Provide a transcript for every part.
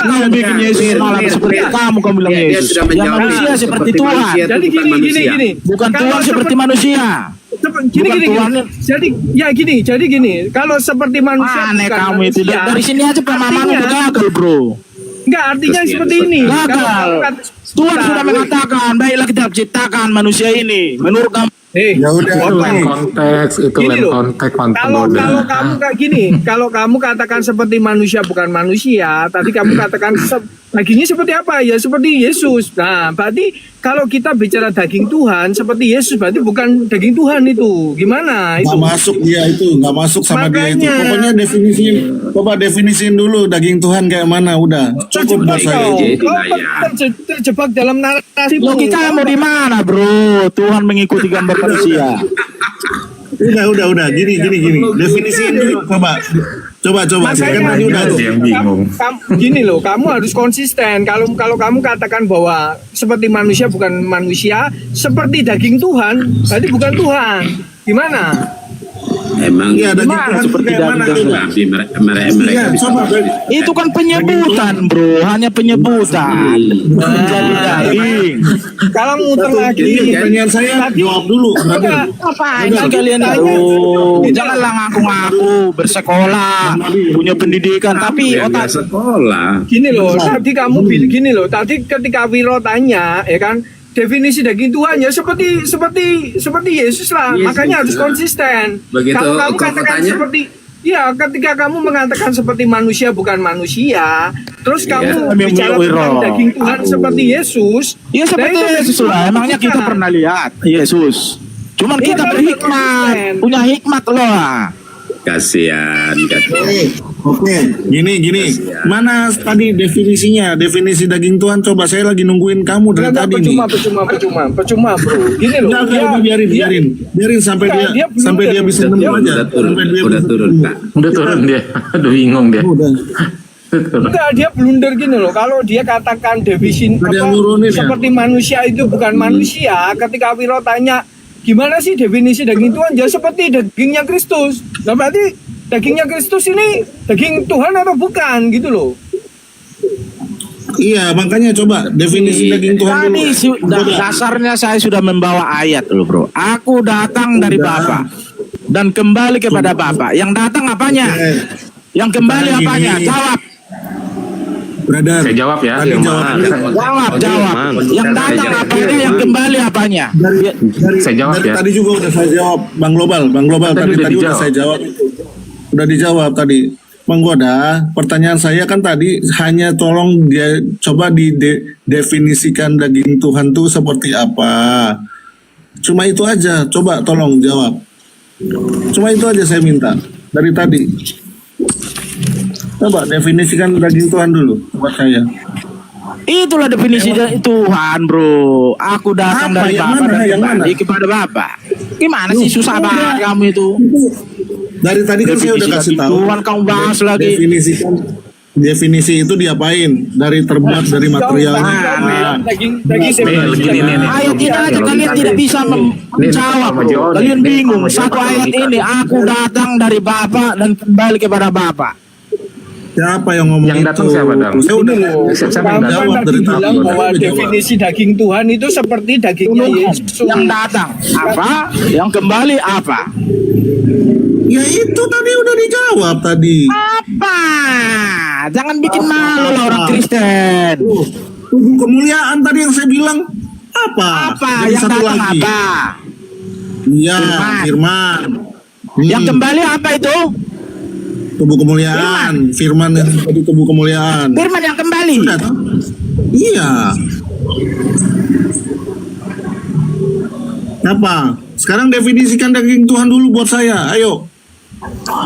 kamu bikin Yesus malah seperti kamu bilang Yesus. Yang manusia seperti Tuhan. Jadi gini. Bukan Tuhan seperti manusia. Jadi gini. Kalau seperti manusia aneh bukan kamu itu. manusia, Dari sini aja pemahamanmu gagal, bro. Enggak, artinya seperti ini. Gagal. Tuhan sudah mengatakan, baiklah kita ciptakan manusia ini menurut kamu. Ya udah, konteks itu Gini loh, konteks kalau kamu kayak gini, kalau kamu katakan seperti manusia bukan manusia, tadi kamu katakan dagingnya seperti apa? Ya seperti Yesus. Nah, berarti kalau kita bicara daging Tuhan seperti Yesus, berarti bukan daging Tuhan itu. Gimana itu? Nggak masuk dia itu, nggak masuk sama dia itu. Makanya. Pokoknya definisiin dulu daging Tuhan kayak mana, udah. Cukup buat saya. Terjebak dalam narasi. Logika mau di mana, bro? Tuhan mengikuti gambar manusia. Udah. Gini. Definisiin dulu, coba. Saya kan tadi udah tuh. yang bingung. Gini loh, kamu harus konsisten. Kalau kamu katakan bahwa seperti manusia bukan manusia, seperti daging Tuhan, berarti bukan Tuhan. Gimana? Emang Iya, daging Tuhan seperti kayak mana daging coba? tapi mereka Iya, bisa coba. Itu kan penyebutan, bro. Hanya penyebutan. Menjadi daging. Kalau muter Ini lagi, pertanyaan saya, jawab dulu. Enggak, Ngapain sih kalian itu? Janganlah ngaku-ngaku bersekolah, punya pendidikan, tapi ya, otak sekolah. gini loh. Tadi kamu gini loh. Tadi ketika Wiro tanya, ya kan, definisi daging Tuhan ya seperti Yesus lah. Yesus Makanya harus lah. konsisten. Begitu Kalau kamu kau katakan tanya? seperti ketika kamu mengatakan seperti manusia bukan manusia, terus kamu Kami bicara Wiro. tentang daging Tuhan seperti Yesus, ya seperti nah itu Yesus lah. Emangnya kita bukan. pernah lihat Yesus? Cuman Iya, kita kan, berhikmat, konsisten. punya hikmat loh. Kasihan. Oke, gini. Mana tadi definisinya? Definisi daging Tuhan, coba saya lagi nungguin kamu dari Enggak, tadi nih. percuma bro. Gini loh. Udah, biarin sampai dia bisa nemu aja. Sampai dia Udah bisa turun, nemu. Kak. Udah turun dia. Aduh bingung dia. Udah. Enggak, dia blunder gini loh. Kalau dia katakan definisi Ada yang nurunin ya? seperti manusia itu bukan manusia, ketika Wiro tanya gimana sih definisi daging Tuhan? Ya seperti dagingnya Kristus. Nah berarti dagingnya Kristus ini daging Tuhan atau bukan gitu loh? Iya, makanya coba definisi daging Tuhan Tadi dulu. dasarnya saya sudah membawa ayat loh, bro. Aku datang dari Bapa dan kembali kepada Bapa. Yang datang apanya? Yang kembali Sekarang apanya? gini. Jawab. Brother, Saya jawab ya. tadi jawabnya Jawab. Yang datang apanya? Yang kembali apanya? Saya jawab dari ya. tadi juga udah saya jawab, Bang Global Tadi tadi udah udah dijawab. saya jawab itu. Udah dijawab tadi. Bang Goda, pertanyaan saya kan tadi hanya tolong dia coba didefinisikan daging Tuhan tuh seperti apa. Cuma itu aja, coba tolong jawab. Cuma itu aja saya minta dari tadi. Coba definisikan daging Tuhan dulu buat saya. Itulah definisi Tuhan, bro. Aku datang Apa? dari Yang Bapa mana? dan Yang kembali mana? kepada Bapa. Gimana sih susah banget kamu itu? Dari tadi kan saya udah Definisi kasih daging tahu. Tuhan kamu bahas lagi. Definisi itu diapain? Dari terbuat dari materialnya. Daging Gini. Ayat ini aja kalian tidak bisa menjawab, bro. Kalian bingung. Satu ayat ini, aku datang dari Bapa dan kembali kepada Bapa. Siapa yang ngomong Yang itu? datang siapa, Dam? Saya udah Siapa yang Kamu jawab kan dari tadi tadi. bilang bahwa Udah jawab. definisi daging Tuhan itu seperti dagingnya Yesus. Yang datang apa? Yang kembali apa? Ya itu tadi udah dijawab tadi. Apa? Jangan bikin malu lah orang Kristen. Tubuh kemuliaan tadi yang saya bilang apa? Apa? Jadi Yang satu datang lagi. apa? Iya, Firman. Yang kembali apa itu? Tubuh kemuliaan, Firman yang tadi tubuh kemuliaan. Firman yang kembali. Sudah toh? Iya. Apa? Sekarang definisikan daging Tuhan dulu buat saya. Ayo.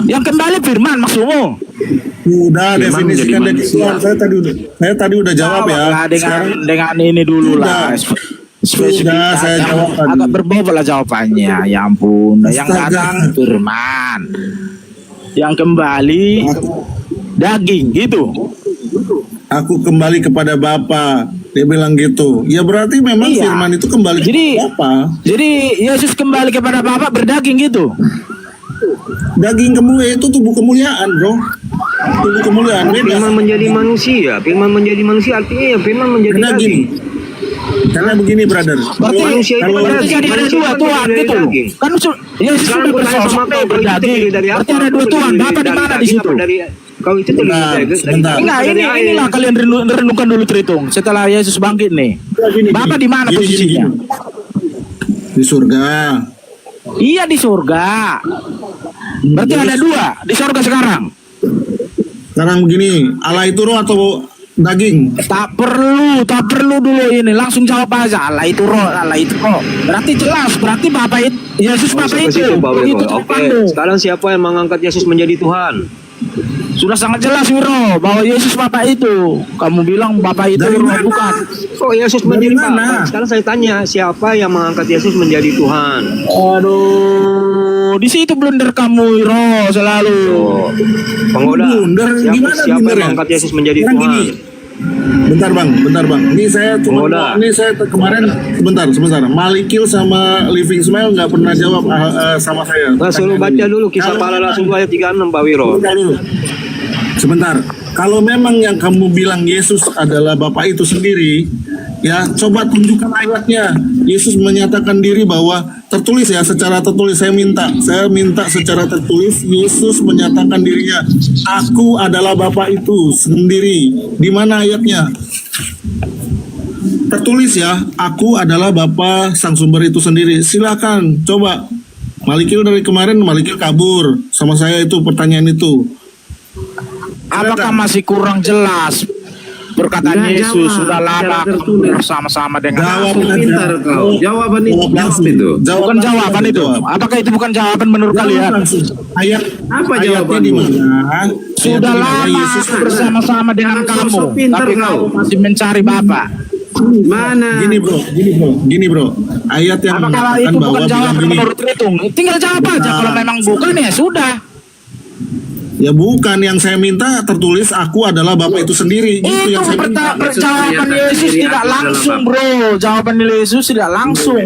Yang kembali firman maksudmu? Udah Firman definisikan menjadi daging manusia. Tuhan. Saya tadi udah jawab ya. Lah, Sekarang dengan ini dulu lah. Sudah, saya jawab tadi. Agak berbobot lah jawabannya. Ya ampun. Yang Astaga. datang firman. Yang kembali daging gitu. aku kembali kepada Bapa. Dia bilang gitu. Ya berarti memang Iya. firman itu kembali Jadi- kepada Bapa. Jadi Yesus kembali kepada Bapa berdaging gitu. Daging kemuliaan itu tubuh kemuliaan, bro. tubuh kemuliaan. Beda. Firman menjadi manusia. Firman menjadi manusia artinya ya firman menjadi Karena gini, daging. karena begini brother. Berarti Manusia itu kalau- kan berarti jadi ada manusia dua itu Tuhan dari gitu. daging. Kan Yesus Sekarang sudah gue tanya bersosok sama kau, kau itu berdaging. terdiri dari apa? Berarti ada dua Kau Tuhan. terdiri Bapak di dari mana di daging situ? apa dari- Kau itu terdiri dari Sebentar. Enggak, dari ini air. inilah kalian renungkan dulu Tritung. Setelah Yesus bangkit nih. Gini, Bapak gini. di mana Gini, posisinya? Di surga. Iya di surga. Berarti ada dua di surga sekarang. Sekarang begini, Allah itu roh atau daging? Tak perlu dulu ini. Langsung jawab aja. Allah itu roh, Allah itu roh. Berarti jelas. Berarti Bapak itu, Yesus Bapak Sampai itu. situ, Pak Begitu Wiro. Oke, jawabanmu. sekarang siapa yang mengangkat Yesus menjadi Tuhan? Sudah sangat jelas Wiro bahwa Yesus Bapak itu. Kamu bilang Bapak itu Dari roh mana? bukan. Kok Yesus Dari menjadi mana? Bapak? Sekarang saya tanya, siapa yang mengangkat Yesus menjadi Tuhan? Aduh, di situ blunder kamu Wiro selalu. Oh, penggoda. Blunder, Siapa, gimana siapa blunder yang ya? mengangkat Yesus menjadi Sekarang Tuhan? gini. Bentar bang. Ini saya cuma, Penggoda. kemarin sebentar. Malikil sama Living Smile nggak pernah jawab sama saya. Nah, suruh baca dulu kisah para rasul ayat 36 Pak Wiro. Bentar dulu. Sebentar. Kalau memang yang kamu bilang Yesus adalah Bapa itu sendiri, ya coba tunjukkan ayatnya. Yesus menyatakan diri bahwa tertulis ya, secara tertulis saya minta secara tertulis Yesus menyatakan dirinya, aku adalah Bapa itu sendiri. Di mana ayatnya? Tertulis ya, aku adalah Bapa sang sumber itu sendiri. Silakan coba. Malikil dari kemarin Malikil kabur sama saya itu pertanyaan itu. Apakah masih kurang jelas perkataan Nggak Yesus jawab, sudah lama secara aku tertulis. bersama-sama dengan Jawab aku. aja. Pintar kau. Jawaban itu Jawab jawab langsung. itu. Bukan jawaban itu. Jawab. Apakah itu bukan jawaban menurut Jawab kalian? langsung. Ayat Apa ayatnya jawabanmu? di mana? Sudah Ayatnya di mana? lama Yesus aku bersama-sama dengan Jangan kamu, sosok pintar tapi kau. kamu masih mencari Bapa. Mana? Gini bro. Ayat yang Apakah mengatakan itu bahwa bukan bilang jawaban gini. menurut Ritung? Tinggal jawab aja. Nah. Kalau memang bukan ya sudah. Ya bukan, yang saya minta tertulis aku adalah Bapa itu sendiri. Gitu Itu yang saya minta. jawaban Yesus tidak langsung bro. Jawaban Yesus tidak langsung.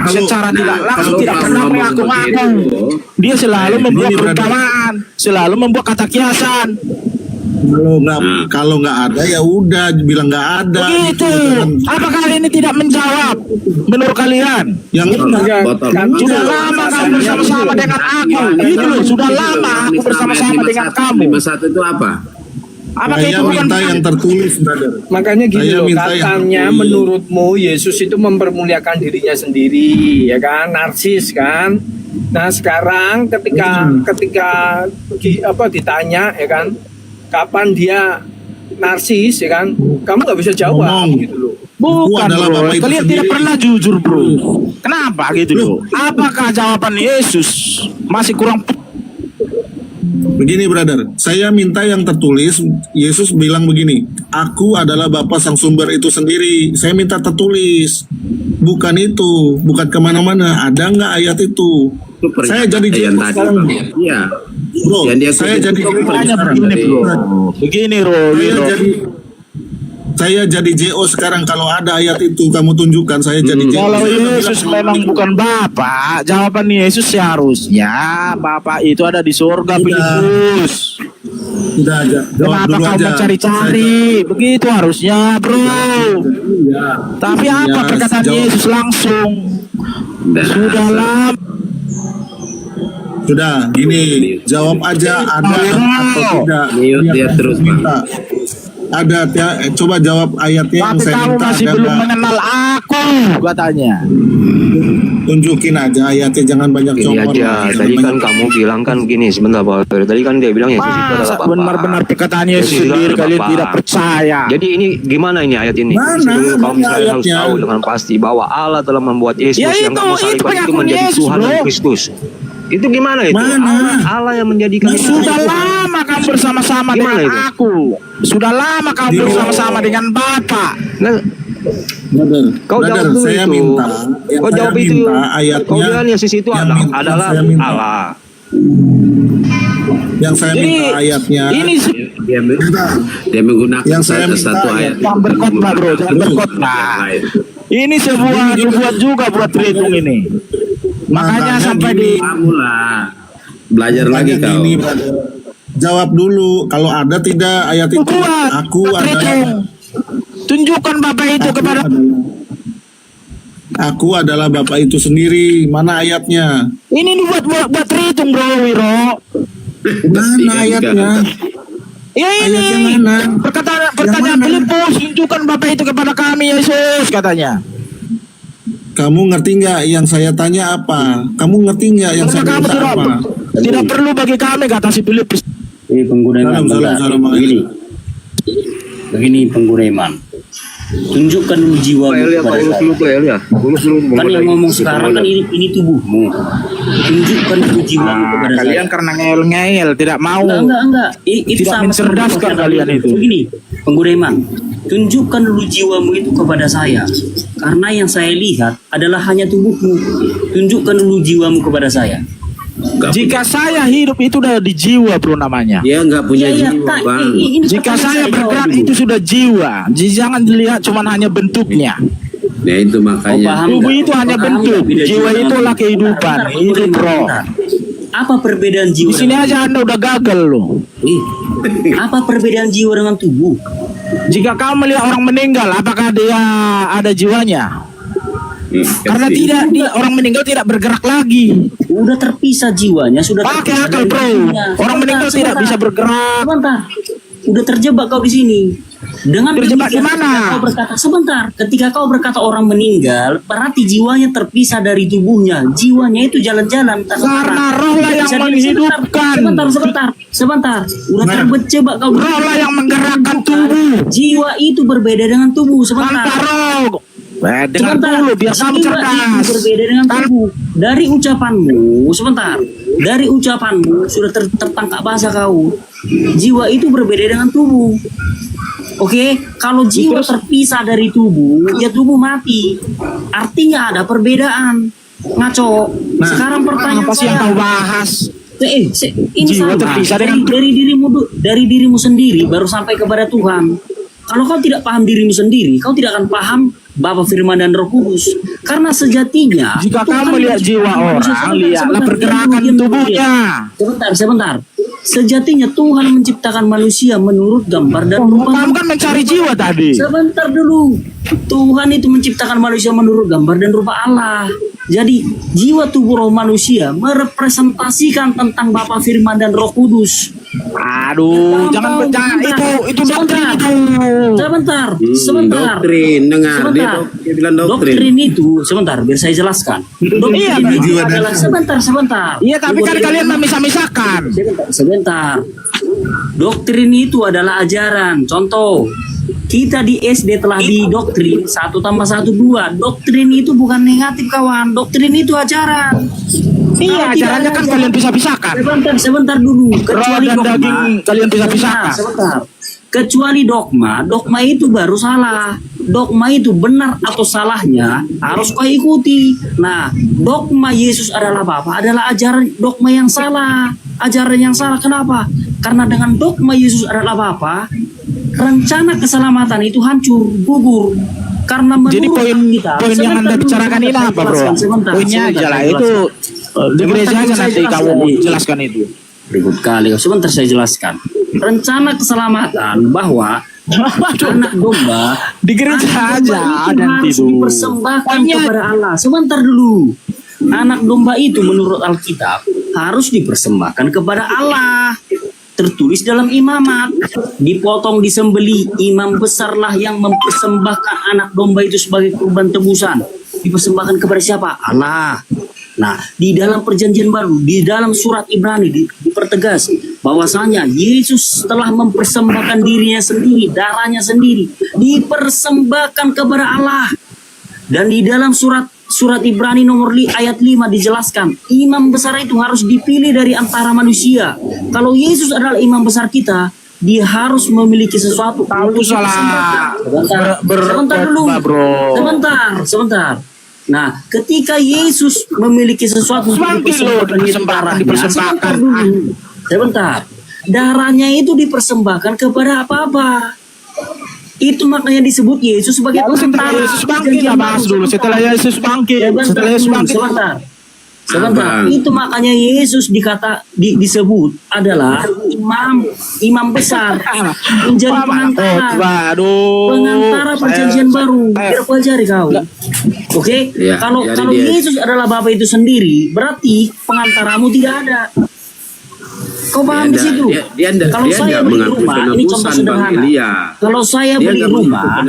Secara tidak langsung kalau tidak kamu pernah ngomong mengaku-ngaku. begitu, Dia selalu membuat gini, brother. perumpamaan, selalu membuat kata kiasan. Kalau nggak ada ya udah bilang nggak ada. Begitu. Jangan- Apakah ini tidak menjawab menurut kalian? Yang Botol. Sudah lama kamu bersama-sama dengan aku. Gitu loh. Sudah lama aku bersama-sama dengan kamu. 51 itu apa? Apakah saya itu bukan minta yang tertulis, brother. Makanya gini Saya loh, minta yang katanya tertulis. menurutmu Yesus itu mempermuliakan dirinya sendiri, ya kan, narsis kan. Nah sekarang ketika ditanya, ya kan, kapan dia narsis, ya kan, kamu nggak bisa jawab, Ngomong. gitu loh. Bukan adalah bro, Bapa itu kalian tidak sendiri. pernah jujur bro. Kenapa gitu loh? Apakah jawaban Yesus masih kurang? Begini brother, saya minta yang tertulis. Yesus bilang begini, aku adalah Bapa sang sumber itu sendiri. Saya minta tertulis, bukan itu, bukan kemana-mana. Ada nggak ayat itu? Itu Saya jadi yang jenguk tadi sekarang. Bang. Iya. Bro, Yang dia saya kutip jadi itu Makanya sekarang. begini bro. Begini bro. Saya jadi JO sekarang. Kalau ada ayat itu kamu tunjukkan, saya jadi JO. Kalau Saya udah Yesus bilang, memang bukan Bapa, jawaban Yesus seharusnya Bapa itu ada di surga, Tidak. Filipus. Udah aja. Jawab Kenapa dulu kau aja. mencari-cari? Begitu harusnya, bro. Iya. Tapi apa Ya, perkataan jawab. Yesus langsung? Dasar. Sudah lama. Sudah, gini, jawab aja ada atau tidak. Mute dia Yang terus, saya minta. Ada ya, coba jawab ayatnya yang Tapi saya kamu minta. masih Ada belum nggak? mengenal aku, katanya. Tunjukin aja ayatnya, jangan banyak Ini congkak. aja, tadi kan kamu bilang kan gini, sebentar Pak Wiro. Tadi kan dia bilang Yesus itu adalah Masa Bapa. benar-benar perkataan Yesus Yesus sendiri adalah kalian Bapa. tidak percaya. Jadi ini gimana ini ayat ini? Mana? Seluruh kaum Mana Israel harus ayatnya? tahu dengan pasti bahwa Allah telah membuat Yesus Ya yang itu, kamu itu salibkan itu pengakuan menjadi Yesus, Tuhan dan bro. Kristus. Itu gimana itu? Mana? Allah yang menjadikan itu. Sudah lama kamu bersama-sama Gimana dengan itu? aku. Sudah lama kamu Di- bersama-sama dengan Bapa. Nah, Brother, kau jawab dulu saya itu. minta. Yang Kau saya jawab itu. minta ayatnya. Kau bilang Yesus itu yang adalah saya minta. Allah. Yang saya Jadi minta ayatnya. ini Dia menggunakan Yang saya satu minta, ayat. jangan berkhotbah bro, jangan berkhotbah. Yang lain. Ini sebuah nubuat juga buat Tritung ini. Makanya Makanya sampai gini, di Kamu lah. Belajar lagi Makanya kau. gini, brother. Jawab dulu. Kalau ada tidak ayat itu. Buat, Aku Bapak adalah itu. Tunjukkan Bapak itu kepada Aku adalah Bapak itu sendiri. Mana ayatnya? ini buat terhitung bro Wiro. Mana ayatnya? Ya ini Ayatnya mana? pertanyaan mana? Filipus, tunjukkan Bapak itu kepada kami Yesus katanya. Kamu ngerti nggak yang saya tanya apa? Kamu ngerti nggak yang saya Karena kamu minta apa? tidak perlu bagi kami kata si Filipus. Pengguna iman, Salam, begini pengguna iman. Tunjukkan dulu jiwa Elia, kepada Paulus saya. dulu tuh Elia. Paulus dulu. Kan yang ngomong sekarang kan ini tubuhmu. Tunjukkan dulu jiwamu kepada saya. Kalian karena ngeyel tidak mau. Enggak. Itu Tidak sama mencerdaskan kalian itu. Begini, pengguna iman. Tunjukkan dulu jiwamu itu kepada saya. Karena yang saya lihat adalah hanya tubuhmu. Tunjukkan dulu jiwamu kepada saya. Jika saya hidup itu udah di jiwa bro namanya. Dia nggak punya Iya, jiwa, Kak, Bang. ini Jika pertanyaan saya jawab bergerak dulu. itu sudah jiwa. Jangan dilihat cuma hanya bentuknya. Ya itu makanya. paham Tubuh nggak? itu hanya Paham bentuk. nggak beda Jiwa jiwa? itulah kehidupan. Bentar, Hidup bentar, bro. bentar. Apa perbedaan jiwa? Di sini aja Anda udah gagal loh. Apa perbedaan jiwa dengan tubuh? Jika kamu melihat orang meninggal, apakah dia ada jiwanya? Karena tidak, orang meninggal tidak bergerak lagi. Udah terpisah jiwanya, sudah Pakai terpisah akal dari bro. tubuhnya. Orang meninggal tidak bisa bergerak. Sebentar. Udah terjebak kau di sini. Dengan Terjebak demikian, di mana? ketika kau berkata sebentar, ketika kau berkata orang meninggal, berarti jiwanya terpisah dari tubuhnya. Jiwanya itu jalan-jalan. Karena roh lah yang Bisa di- menghidupkan. Sebentar. Udah terjebak kau. di Roh sini. lah yang menggerakkan tubuh. Jiwa itu berbeda dengan tubuh. Sebentar. Tanpa roh. Dengar Sebentar, dulu biar kamu jiwa cerdas. itu berbeda dengan tubuh. Dari ucapanmu, sebentar. Dari ucapanmu sudah tertangkap bahasa kau. Jiwa itu berbeda dengan tubuh. Oke, kalau jiwa terpisah dari tubuh, ya tubuh mati. Artinya ada perbedaan. Ngaco. Sekarang pertanyaan Apa sih yang saya. kau bahas? Ini Jiwa sama. terpisah dari, dengan dari dirimu sendiri baru sampai kepada Tuhan. Kalau kau tidak paham dirimu sendiri, kau tidak akan paham Bapa, Firman, dan Roh Kudus. Karena sejatinya Jika Tuhan kamu lihat jiwa manusia. orang, lihatlah pergerakan diam dulu, tubuhnya. Sebentar. Sejatinya Tuhan menciptakan manusia menurut gambar dan rupa. Kamu kan mencari jiwa tadi. Sebentar dulu. Tuhan itu menciptakan manusia menurut gambar dan rupa Allah. Jadi jiwa tubuh roh manusia merepresentasikan tentang Bapa, Firman, dan Roh Kudus. Aduh, jangan percaya itu doktrin itu. Sebentar. Doktrin, dengar. Sebentar. Dia bilang doktrin. Doktrin itu sebentar biar saya jelaskan. Doktrin Iya, itu jiwa adalah dan- sebentar. Iya, tapi kan kalian memisah-misahkan. Sebentar. Doktrin itu adalah ajaran. Contoh, kita di SD telah didoktrin 1 tambah 1 2. Doktrin itu bukan negatif kawan. Doktrin itu ajaran. Iya, Kalau tidak ajarannya ada kan ajaran- kalian bisa-pisahkan. Sebentar dulu. Roh dan daging kalian bisa pisahkan. Sebentar. Kecuali dogma itu baru salah. Dogma itu benar atau salahnya harus kau ikuti. Nah, dogma Yesus adalah Bapa adalah ajaran dogma yang salah. Ajaran yang salah kenapa? Karena dengan dogma Yesus adalah Bapa, rencana keselamatan itu hancur, gugur. Karena menurut Jadi poin Alkitab, yang sebentar Anda dulu, bicarakan ini saya apa, bro? jelaskan, Poinnya aja lah saya itu jelaskan. di gereja aja Saya nanti jelaskan. kamu jelaskan itu. Ribut kali. Sebentar saya jelaskan. Rencana keselamatan bahwa anak domba Di gereja anak domba aja itu nanti harus tuh. dipersembahkan Poinnya kepada Allah. Sebentar dulu. Anak domba itu menurut Alkitab harus dipersembahkan kepada Allah. Tertulis dalam imamat, dipotong disembeli, imam besarlah yang mempersembahkan anak domba itu sebagai kurban tebusan. Dipersembahkan kepada siapa? Allah. Nah, di dalam perjanjian baru, di dalam surat Ibrani dipertegas bahwasanya Yesus telah mempersembahkan dirinya sendiri, darahnya sendiri, dipersembahkan kepada Allah. Dan di dalam surat Ibrani nomor ayat 5 dijelaskan, imam besar itu harus dipilih dari antara manusia. Kalau Yesus adalah imam besar kita, dia harus memiliki sesuatu. Kamu salah. Sebentar dulu. Bro. Sebentar. Nah, ketika Yesus memiliki sesuatu dipersembahkan. Sebentar. Darahnya itu dipersembahkan kepada apa-apa. Itu makanya disebut Yesus sebagai Setelah Yesus bangkit lah bahas dulu. Setelah Yesus bangkit. Sebentar. Abang. Itu makanya Yesus disebut adalah imam besar menjadi pengantara. Waduh. Pengantara perjanjian baru. Biar pelajari kau. Oke? Ya, Kalau jadi kalau dia- Yesus adalah Bapa itu sendiri, berarti pengantaramu tidak ada. Kau paham di situ? Kalau saya beli rumah, ini contoh sederhana. Kalau saya beli rumah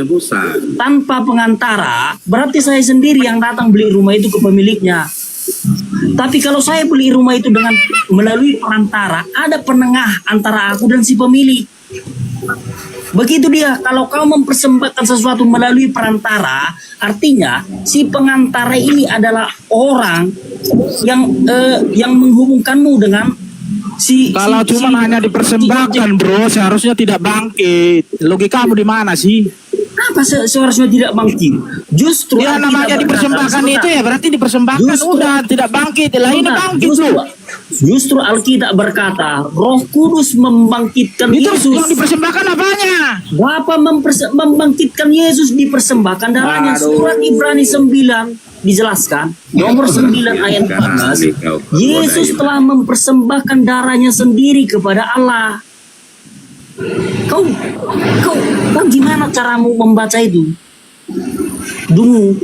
tanpa pengantara, berarti saya sendiri yang datang beli rumah itu ke pemiliknya. Tapi kalau saya beli rumah itu dengan melalui perantara, ada penengah antara aku dan si pemilik. Begitu dia, kalau kau mempersembahkan sesuatu melalui perantara, artinya si pengantara ini adalah orang yang menghubungkanmu dengan Kalau cuma hanya dipersembahkan, bro, seharusnya tidak bangkit. Logikamu di mana sih? Apa seharusnya tidak bangkit? Justru Ya Alkitab namanya berkata, dipersembahkan itu ya berarti dipersembahkan Justru- udah tidak bangkit. Lah ini bangkit loh. Justru Alkitab berkata, Roh Kudus membangkitkan Itu Yesus. yang dipersembahkan apanya? Bapa membangkitkan Yesus, dipersembahkan darahnya. Aduh. Surat Ibrani 9 dijelaskan, nomor 9 ayat 14. Yesus telah mempersembahkan darahnya sendiri kepada Allah. Kau gimana caramu membaca itu? Dungu.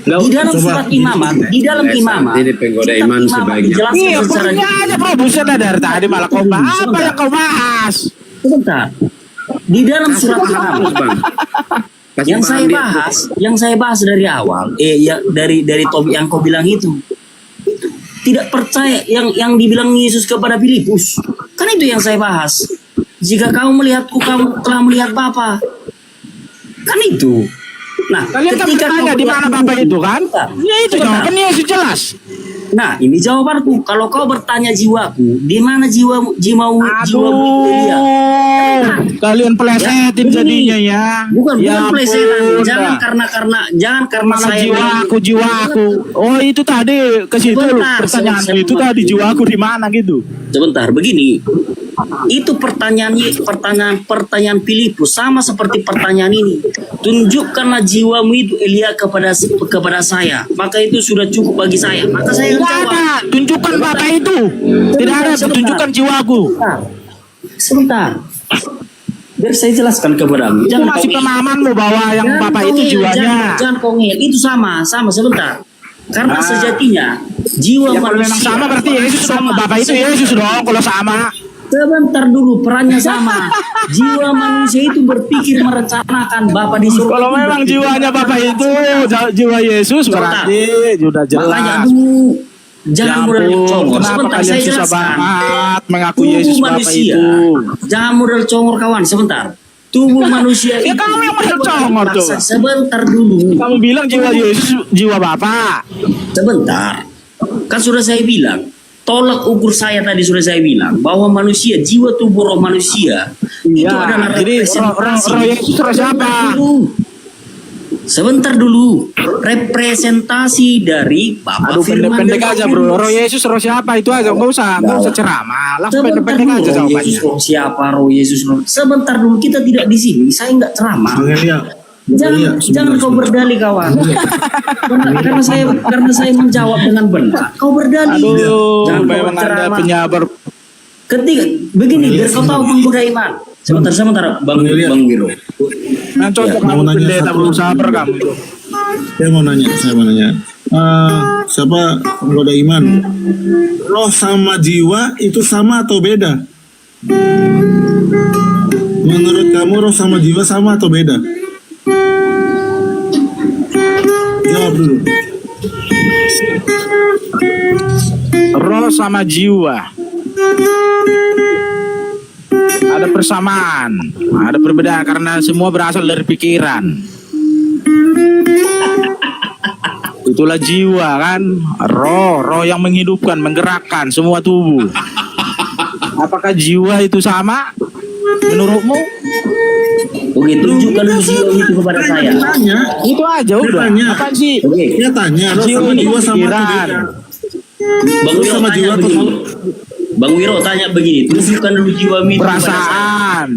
Di dalam surat imamat, di dalam imamat, Ini penggoda kitab iman imamat sebaiknya. dijelaskan Iya, secara punya aja bro. Buset dah dari tadi malah kau bahas. Apa yang kau bahas? sebentar. Di dalam surat imamat yang saya bahas dari awal, dari topik yang kau bilang itu, tidak percaya yang dibilang Yesus kepada Filipus, kan itu yang saya bahas. Jika kamu melihatku, kamu telah melihat Bapa, kan itu. Nah, Kalian kan bertanya di mana Bapak itu kan? Ya itu jawabannya Yesus jelas. Nah, ini jawabanku. Kalau kau bertanya jiwaku, di mana jiwamu Elia? Kalian plesetin Ya, jadinya ya. Bukan Ya plesetan. ampun, Jangan dah. karena Malah saya jiwaku. Oh itu tadi ke situ loh Sebentar, pertanyaan saya- itu tadi jiwaku di mana gitu. Sebentar, begini. Itu pertanyaan Filipus sama seperti pertanyaan ini. Tunjukkanlah jiwamu itu Elia kepada saya. Maka itu sudah cukup bagi saya. Maka saya Tidak jawab. ada, tunjukkan Bapak itu. Tidak ada, Sebentar. tunjukkan jiwaku. Sebentar. Biar saya jelaskan kepadamu. Itu masih pemahamanmu bahwa yang Jangan Bapak kau itu ngeyel, jiwanya. Jangan kau ngeyel. Itu sama sebentar. Karena sejatinya jiwa Ya kalau manusia memang sama berarti Yesus sama Bapak itu Yesus dong kalau sama. Sebentar dulu, perannya sama. Jiwa manusia itu berpikir merencanakan Bapa di surga. Kalau itu memang berpikir jiwanya Bapak itu merencanakan. jiwa Yesus berarti sudah Makanya jelas. dulu Ya jangan ampun, modal congor. kenapa Sebentar kalian saya susah jelaskan. banget mengaku Tubuh Yesus Bapak manusia, itu? jangan modal congor kawan. Sebentar. Tubuh manusia Ya, itu kamu yang modal congor, coba. Sebentar dulu. Kamu bilang jiwa Yesus jiwa Bapak. Sebentar. Kan sudah saya bilang. Tolak ukur saya tadi sudah saya bilang bahwa manusia, jiwa tubuh roh manusia itu Iya, adalah jadi representasi. roh Yesus roh siapa? Sebentar dulu, representasi dari Bapa Aduh Firman pendek-pendek dan aja Roh bro. Kudus. Roh Yesus roh siapa itu aja nggak usah ceramah. Langsung Sebentar pendek-pendek dulu, aja roh jawabannya. Yesus roh siapa, roh Yesus roh. Sebentar dulu, kita tidak di sini. Saya nggak ceramah. Bang Elia. Jangan kau berdalih kawan. karena saya menjawab dengan benar. Kau berdalih. Aduh, Jangan kau memang anda ceramah. penyabar. Ketika begini, biar kau tahu menggoda iman. Sebentar, Bang Wiro. Nah cocok mau kamu nanya pendeta satu. belum sabar kamu. Saya mau nanya. Siapa penggoda iman? Roh sama jiwa itu sama atau beda? Menurut kamu roh sama jiwa sama atau beda? Jawab dulu. Roh sama jiwa ada persamaan, ada perbedaan karena semua berasal dari pikiran. Itulah jiwa kan, roh yang menghidupkan, menggerakkan semua tubuh. Apakah jiwa itu sama menurutmu? Oke, tunjukkan dulu jiwa itu kepada saya. Tanya. Itu aja udah. Tanya. Apa sih? Oke, Dia tanya roh sama jiwa sama atau beda? Bang Roh Wiro sama tanya jiwa atau begini. Bang Wiro tanya begini, tunjukkan dulu jiwa itu kepada saya. Perasaan.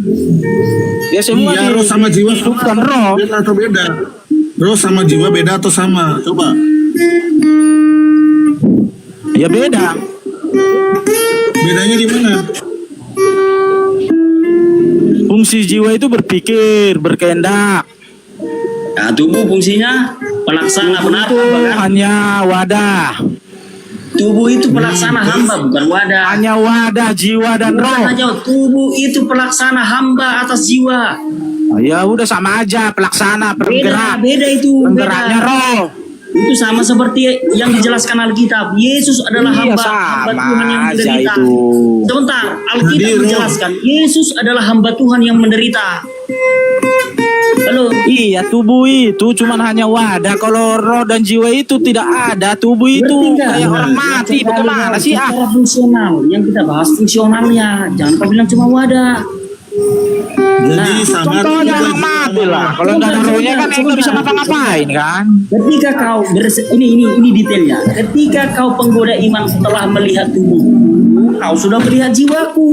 Ya semua Iya, roh sama jiwa bukan roh. beda atau beda? Roh sama jiwa beda atau sama? Coba. Ya beda. Bedanya di mana? Fungsi jiwa itu berpikir, berkehendak. Nah, tubuh fungsinya pelaksana benar Itu hanya wadah. Tubuh itu pelaksana hamba, bukan wadah. Hanya wadah, jiwa dan Bukan roh. hanya tubuh itu pelaksana hamba atas jiwa. Ya udah sama aja, pelaksana, penggerak. Beda itu. Penggeraknya Beda. roh. Itu sama seperti yang dijelaskan Alkitab. Yesus adalah Iya, hamba Tuhan yang sama aja menderita. itu. Sebentar, Alkitab Hadir, menjelaskan Yesus adalah hamba Tuhan yang menderita. Halo, Iya, tubuh itu cuman hanya wadah. Kalau roh dan jiwa itu tidak ada, tubuh itu ngerti nggak? kayak orang mati. Bagaimana sih? Secara fungsional, yang kita bahas fungsionalnya. Jangan kau bilang cuma wadah. Jadi sama Contohnya orang mati lah. Kalau nggak ada rohnya kan nggak bisa ngapa-ngapain kan? Ketika kau ini detailnya. Ketika kau penggoda iman setelah melihat tubuhku, kau sudah melihat jiwaku.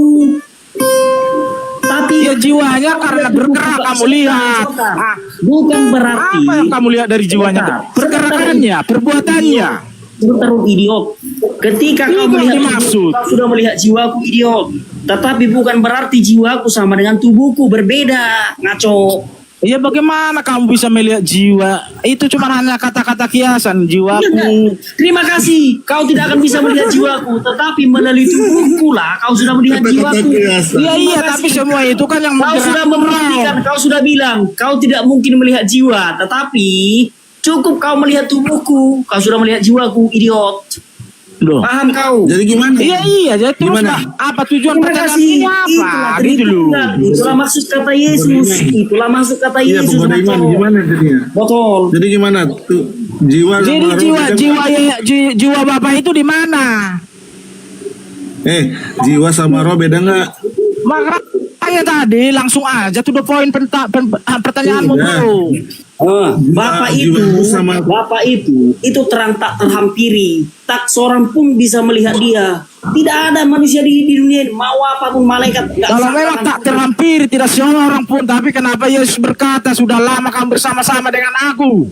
Tapi Ya jiwanya karena bergerak kamu lihat. Ah, bukan berarti apa yang kamu lihat dari jiwanya? Pergerakannya, perbuatannya. sebentar idiot. Ketika kau Itu yang melihat dimaksud. kau sudah melihat jiwaku idiot. Tetapi bukan berarti jiwaku sama dengan tubuhku, berbeda. Ngaco. Ya bagaimana kamu bisa melihat jiwa? Itu cuma hanya kata-kata kiasan Iya, jiwaku. enggak? Terima kasih. Kau tidak akan bisa melihat jiwaku, tetapi melalui tubuhku lah kau sudah melihat kata-kata jiwaku. kiasan. Iya iya, Terima tapi kasih. semua itu kan yang Kau menggerakkan sudah membuktikan, roh. kau sudah bilang, kau tidak mungkin melihat jiwa, tetapi cukup kau melihat tubuhku, kau sudah melihat jiwaku, idiot. Loh. Paham kau? Jadi gimana? Iya, jadi terus Gimana? apa tujuan Terima percakapan kasih. ini apa? Gitu loh. Itulah maksud kata Yesus. Itulah maksud kata Iya, Yesus. penggoda iman Ngaco. gimana jadinya? Botol. Jadi gimana tuh jiwa Jadi sama roh jiwa Bapak itu di mana? jiwa sama roh beda nggak? Makanya tadi langsung aja tuh the point pertanyaanmu Iya. bro. Bapak jiwaku sama- itu terang tak terhampiri, tak seorang pun bisa melihat dia. Tidak ada manusia di dunia ini, mau apapun malaikat. nggak Kalau sangka memang akan- tak terhampiri tidak seorang pun, tapi kenapa Yesus berkata sudah lama kamu bersama-sama dengan aku?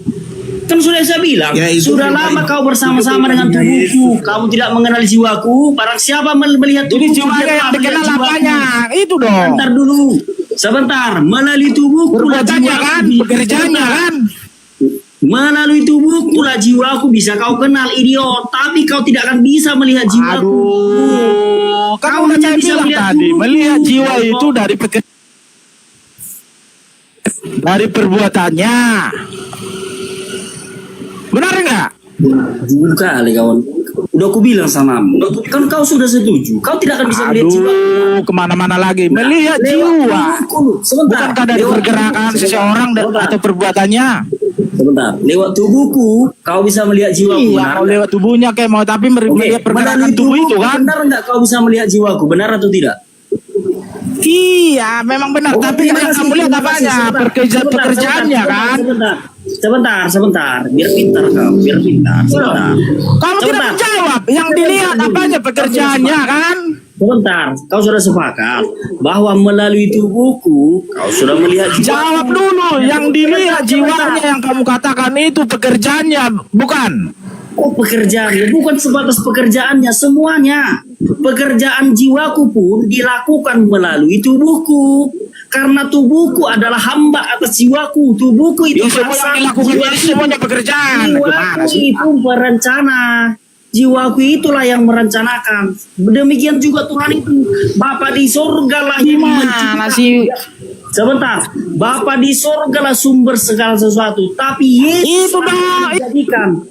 Kan sudah saya bilang, Ya, itu sudah pribadi. lama kau bersama-sama Itu dengan pribadi tubuhku. Kamu tidak mengenal jiwaku. Barang siapa melihat Jadi tubuhku, jiwanya dia yang telah dikenal melihat apanya? jiwaku. Itu dong. Sebentar dulu. Sebentar, melalui tubuhku lah Perbuatannya jiwaku kan, bisa- pekerjaannya kan. Melalui tubuhku lah jiwaku bisa kau kenal, idiot. Tapi kau tidak akan bisa melihat jiwaku. Aduh, kan Kau udah hanya saya bisa bilang melihat tadi, tubuhku. melihat jiwa itu dari perbuatannya. Benar nggak? Juga kali kawan. Udah aku bilang samamu. Kan kau sudah setuju. Kau tidak akan bisa melihat jiwa. Aduh, kemana-mana lagi. Melihat jiwa. Sebentar. Bukankah dari Lewat pergerakan tubuhku. seseorang Sebentar. atau perbuatannya? Sebentar. Lewat tubuhku, kau bisa melihat jiwaku. Iya, kalau lewat tubuhnya kayak mau, tapi melihat pergerakan melalui tubuh itu tubuhku, kan? benar enggak kau bisa melihat jiwaku? Benar atau tidak? Iya, memang benar. Tapi terima yang kasih, kamu lihat terima kasih. apanya? Sebentar, Pekerjaannya kan? Sebentar. Biar pintar kau, biar pintar. Sebentar. Kamu tidak Sebentar. menjawab. Yang dilihat apanya? Pekerjaannya kan? Sebentar, kau sudah sepakat bahwa melalui tubuhku kau sudah melihat jiwa. Jawab dulu. Yang dilihat jiwanya yang kamu katakan itu pekerjaannya, bukan? Oh, pekerjaannya bukan sebatas pekerjaannya, semuanya. Pekerjaan jiwaku pun dilakukan melalui tubuhku. Karena tubuhku adalah hamba atas jiwaku. Tubuhku itu Ya, semua yang dilakukan ini semuanya pekerjaan. Gimana Jiwaku sih? itu berencana. Jiwaku itulah yang merencanakan. Demikian juga Tuhan itu. Bapa di sorga lah yang Gimana menciptakan. sih? Sebentar. Bapa di sorga lah sumber segala sesuatu. Tapi Yesus Itu dah.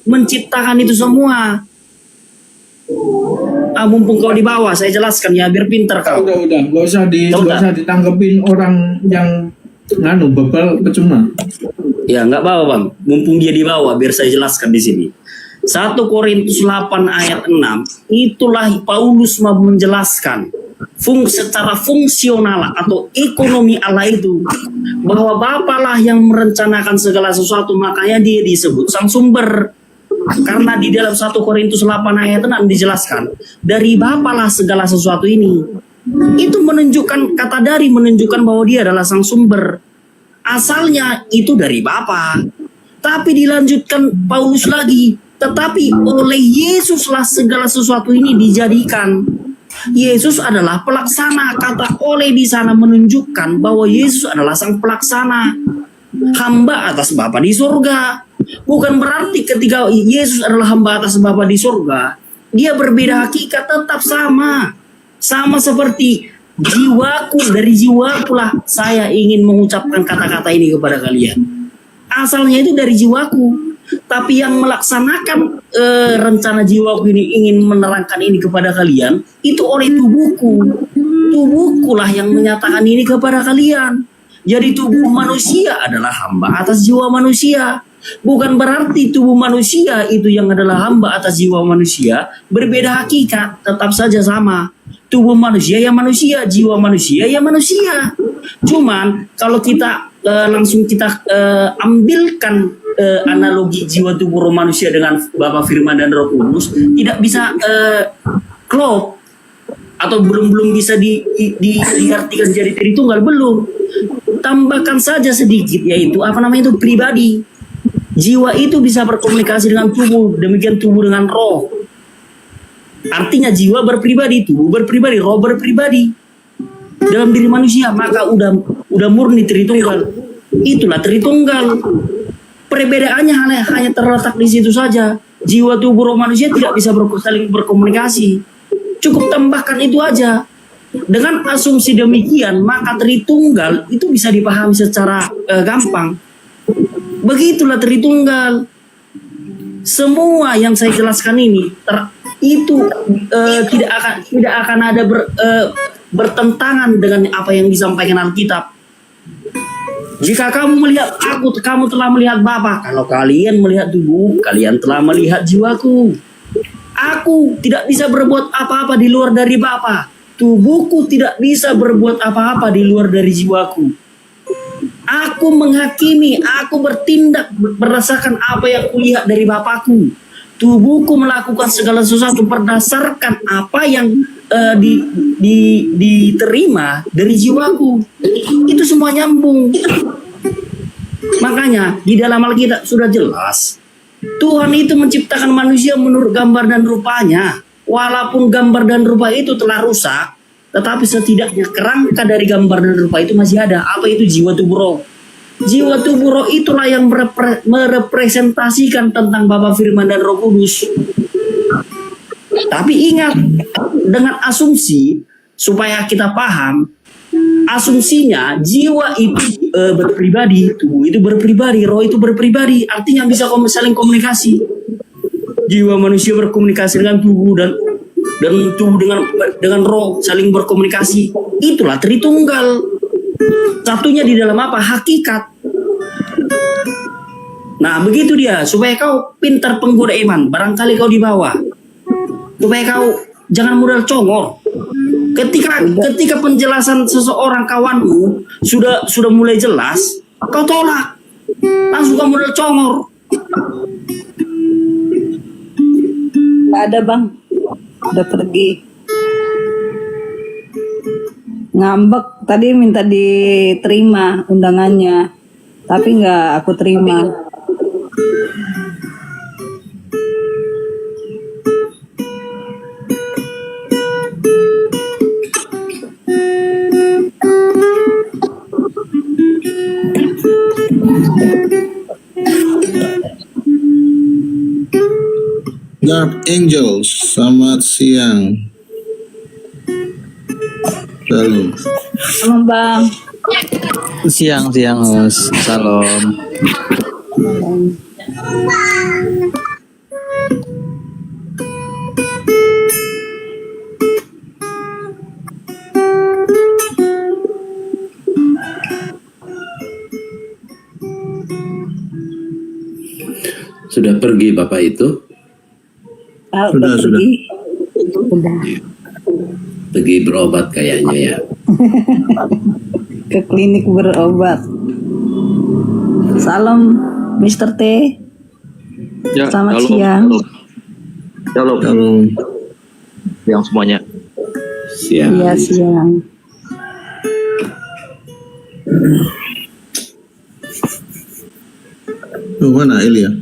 menciptakan itu semua. Mumpung kau di bawah, saya jelaskan ya biar pintar kau. Udah, nggak usah Sebentar. ditanggepin orang yang bebal percuma. Ya nggak apa-apa bang, mumpung dia di bawah biar saya jelaskan di sini. 1 Korintus 8 ayat 6, itulah Paulus mau menjelaskan secara fungsional atau ekonomi Allah itu, bahwa Bapalah yang merencanakan segala sesuatu, makanya dia disebut sang sumber. Karena di dalam 1 Korintus 8 ayat 6 dijelaskan, dari Bapalah segala sesuatu ini. Itu menunjukkan, kata dari menunjukkan bahwa dia adalah sang sumber. Asalnya itu dari Bapa. Tapi dilanjutkan Paulus lagi, tetapi oleh Yesuslah segala sesuatu ini dijadikan. Yesus adalah pelaksana. Kata oleh di sana menunjukkan bahwa Yesus adalah sang pelaksana, hamba atas Bapa di surga. Bukan berarti ketika Yesus adalah hamba atas Bapa di surga, dia berbeda hakikat, tetap sama. Sama seperti jiwaku, dari jiwaku lah saya ingin mengucapkan kata-kata ini kepada kalian. Asalnya itu dari jiwaku. Tapi yang melaksanakan rencana jiwaku ini, ingin menerangkan ini kepada kalian, itu oleh tubuhku. Tubuhku lah yang menyatakan ini kepada kalian. Jadi tubuh manusia adalah hamba atas jiwa manusia. Bukan berarti tubuh manusia itu yang adalah hamba atas jiwa manusia berbeda hakikat, tetap saja sama. Tubuh manusia ya manusia, jiwa manusia ya manusia. Cuman kalau kita langsung kita ambilkan analogi jiwa tubuh roh manusia dengan Bapa Firman dan Roh Kudus, tidak bisa klop atau belum bisa diartikan jadi Tritunggal, belum. Tambahkan saja sedikit, yaitu itu pribadi. Jiwa itu bisa berkomunikasi dengan tubuh, demikian tubuh dengan roh. Artinya jiwa berpribadi, tubuh berpribadi, roh berpribadi dalam diri manusia, maka udah murni Tritunggal. Itulah Tritunggal. Perbedaannya hanya terletak di situ saja. Jiwa tubuh roh manusia tidak bisa saling berkomunikasi. Cukup tambahkan itu aja. Dengan asumsi demikian, maka Tritunggal itu bisa dipahami secara gampang. Begitulah Tritunggal. Semua yang saya jelaskan ini tidak akan ada bertentangan dengan apa yang disampaikan Alkitab. Jika kamu melihat aku, kamu telah melihat Bapa. Kalau kalian melihat tubuh, kalian telah melihat jiwaku. Aku tidak bisa berbuat apa-apa di luar dari Bapa. Tubuhku tidak bisa berbuat apa-apa di luar dari jiwaku. Aku menghakimi, aku bertindak berdasarkan apa yang kulihat dari Bapakku. Tubuhku melakukan segala sesuatu berdasarkan apa yang diterima dari jiwaku. Itu semua nyambung. Makanya di dalam Alkitab sudah jelas, Tuhan itu menciptakan manusia menurut gambar dan rupanya. Walaupun gambar dan rupa itu telah rusak, tetapi setidaknya kerangka dari gambar dan rupa itu masih ada. Apa itu? Jiwa tubuh roh. Jiwa tubuh roh itulah yang merepresentasikan tentang Bapa, Firman, dan Roh Kudus. Tapi ingat, dengan asumsi supaya kita paham, asumsinya jiwa itu berpribadi, tubuh itu berpribadi, roh itu berpribadi. Artinya bisa saling komunikasi. Jiwa manusia berkomunikasi dengan tubuh dan tubuh dengan roh saling berkomunikasi. Itulah Tritunggal. Satunya di dalam apa? Hakikat. Nah, begitu dia. Supaya kau pintar penggoda iman, barangkali kau di bawah. Supaya kau jangan modal congor. Ketika penjelasan seseorang kawanmu sudah mulai jelas, kau tolak. Langsung kau modal congor. Nggak ada bang, udah pergi. Ngambek, tadi minta diterima undangannya, tapi nggak aku terima. Dark Angels, selamat siang. Salam. Halo bang. Siang Mas. Salam. Sudah pergi Bapak itu? Udah pergi. Udah. Pergi berobat kayaknya ya. Ke klinik berobat. Salam Mr. T. Ya, Selamat halo. siang. Halo. Salam. Siang semuanya. Siang. Iya siang. Mana Elia?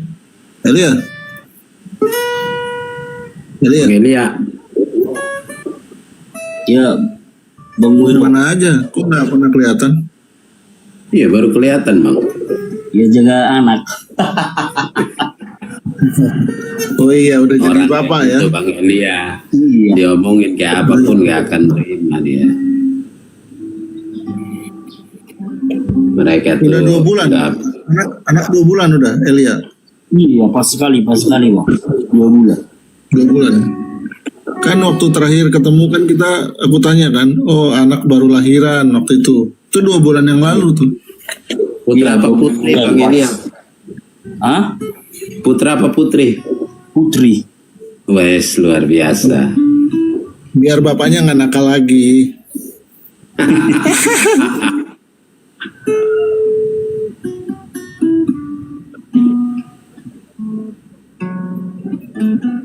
Elia? Elia. Ya, Bang Muir, Mana aja? Kok nggak pernah kelihatan? Iya baru kelihatan bang. ya jaga anak. Oh iya, udah jadi Orang bapak ya. itu bang Elia. Iya. Dia omongin kayak apapun gak akan terima dia. Mereka tuh Udah 2 bulan. udah- Anak 2 bulan udah, Elia. Iya, pas sekali Bang. 2 bulan. 2 bulan. Kan waktu terakhir ketemu kan aku tanya kan, oh anak baru lahiran waktu itu. Itu 2 bulan yang lalu tuh. Putra apa putri bang Elia? Hah? Putra apa putri? Putri. Wes luar biasa. Biar bapaknya nggak nakal lagi.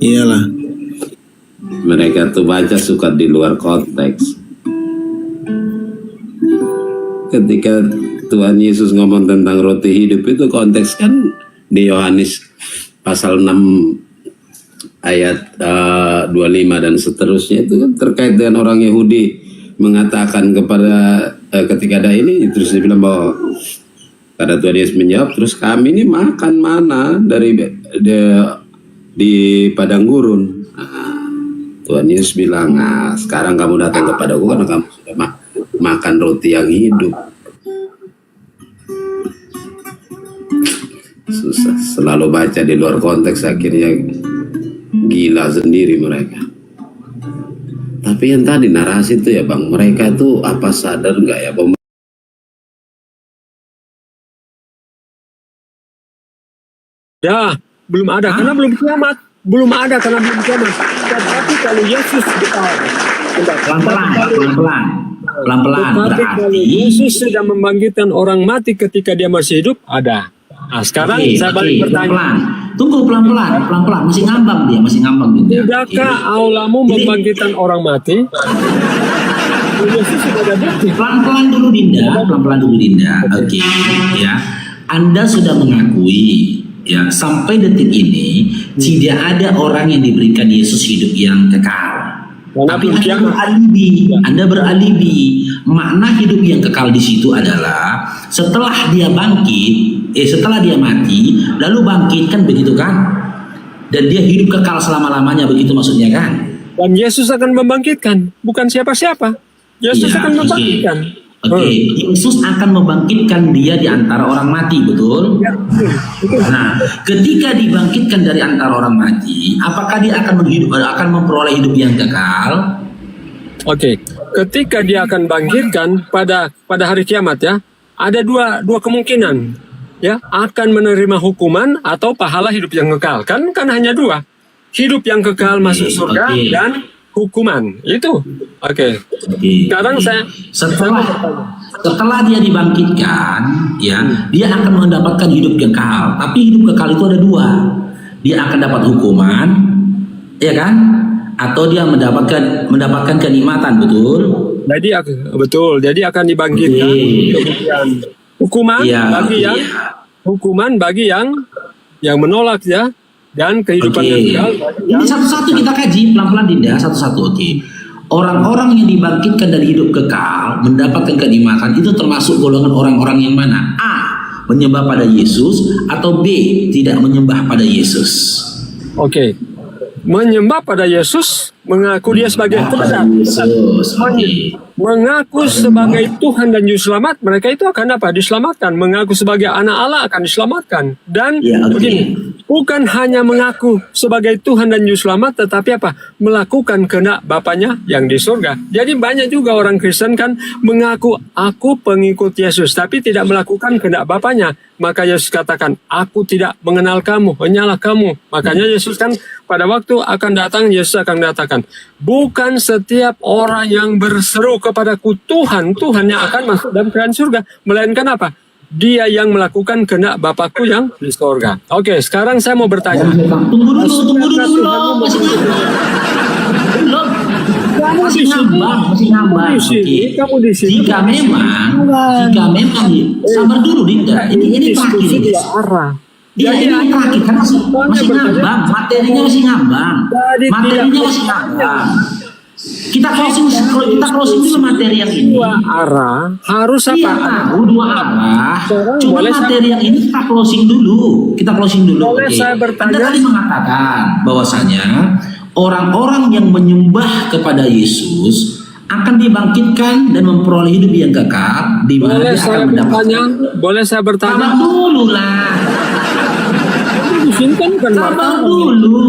Iyalah. Mereka tuh baca suka di luar konteks. Ketika Tuhan Yesus ngomong tentang roti hidup itu konteks kan di Yohanes pasal 6 ayat 25 dan seterusnya itu kan terkait dengan orang Yahudi mengatakan kepada ketika ada ini terus dia bilang bahwa kata Tuhan Yesus menjawab terus kami ini makan mana dari di padang gurun. Nah, Tuhan Yesus bilang, nah, sekarang kamu datang kepadaku karena kamu sudah makan roti yang hidup. Susah, selalu baca di luar konteks akhirnya gila sendiri mereka. Tapi yang tadi narasi itu ya bang, mereka itu apa sadar nggak ya Ya, belum ada karena belum kiamat. Belum ada karena belum kiamat. Tetapi kalau Yesus Pelan-pelan. Tetapi kalau Yesus sudah membangkitkan orang mati ketika dia masih hidup, ada. Nah, sekarang saya balik bertanya. Tunggu pelan-pelan, masih ngambang dia. Tidakkah Allahmu membangkitkan orang mati? Yesus sudah ada bukti. Pelan-pelan dulu Dinda. Oke, ya. Anda sudah mengakui ya sampai detik ini tidak ada orang yang diberikan Yesus hidup yang kekal. Tapi Anda beralibi. Makna hidup yang kekal di situ adalah setelah dia mati, lalu bangkit kan begitu kan? Dan dia hidup kekal selama-lamanya begitu maksudnya kan? Dan Yesus akan membangkitkan, bukan siapa-siapa. Yesus akan membangkitkan. Oke, Yesus akan membangkitkan dia di antara orang mati, betul? Ya, betul. Nah, ketika dibangkitkan dari antara orang mati, apakah dia akan memperoleh hidup yang kekal? Oke, ketika dia akan bangkitkan pada hari kiamat ya, ada dua kemungkinan ya, akan menerima hukuman atau pahala hidup yang kekal. Kan hanya 2. Hidup yang kekal masuk surga dan hukuman. Itu. Oke. Sekarang setelah dia dibangkitkan, ya, dia akan mendapatkan hidup kekal. Tapi hidup kekal itu ada 2. Dia akan dapat hukuman, ya kan? Atau dia mendapatkan kenikmatan, betul? Jadi akan dibangkitkan. Kemudian hukuman bagi yang menolak ya, dan kehidupan yang kekal. Ini satu-satu kita kaji pelan-pelan Dinda, satu-satu. Orang-orang yang dibangkitkan dari hidup kekal mendapatkan kenikmatan itu termasuk golongan orang-orang yang mana? A. Menyembah pada Yesus, atau B. Tidak menyembah pada Yesus. Oke. Menyembah pada Yesus, mengaku dia sebagai Tuhan. Mengaku sebagai Tuhan dan Juru Selamat, mereka itu akan apa? Diselamatkan. Mengaku sebagai anak Allah akan diselamatkan. Dan begini, bukan hanya mengaku sebagai Tuhan dan Juru Selamat, tetapi apa? Melakukan kehendak Bapanya yang di surga. Jadi banyak juga orang Kristen kan mengaku aku pengikut Yesus, tapi tidak melakukan kehendak Bapanya. Maka Yesus katakan, aku tidak mengenal kamu, hanyalah kamu. Makanya Yesus kan pada waktu akan datang, Yesus akan katakan, bukan setiap orang yang berseru kepadaku Tuhan, Tuhan yang akan masuk dalam kerajaan surga. Melainkan apa? Dia yang melakukan kehendak Bapakku yang di surga. Oke, sekarang saya mau bertanya. Tunggu dulu. Masih ngambang. Kamu di sini. Jika memang sabar dulu Dinda. Ini terakhir ini. Iya, ini terakhir kan masih ngambang. Materinya masih ngambang. Kita closing dulu materi yang ini. Dua arah harus Iya apa? tahu dua arah. Sekarang Cuma boleh materi yang ini kita closing dulu. Boleh Oke. saya bertanya? Anda tadi mengatakan bahwasanya orang-orang yang menyembah kepada Yesus akan dibangkitkan dan memperoleh hidup yang kekal, di mana Boleh dia saya akan bertanya? mendapatkan. Boleh saya bertanya? Sabar dulu lah. Di sini kan bukan Sabar wartawan. dulu.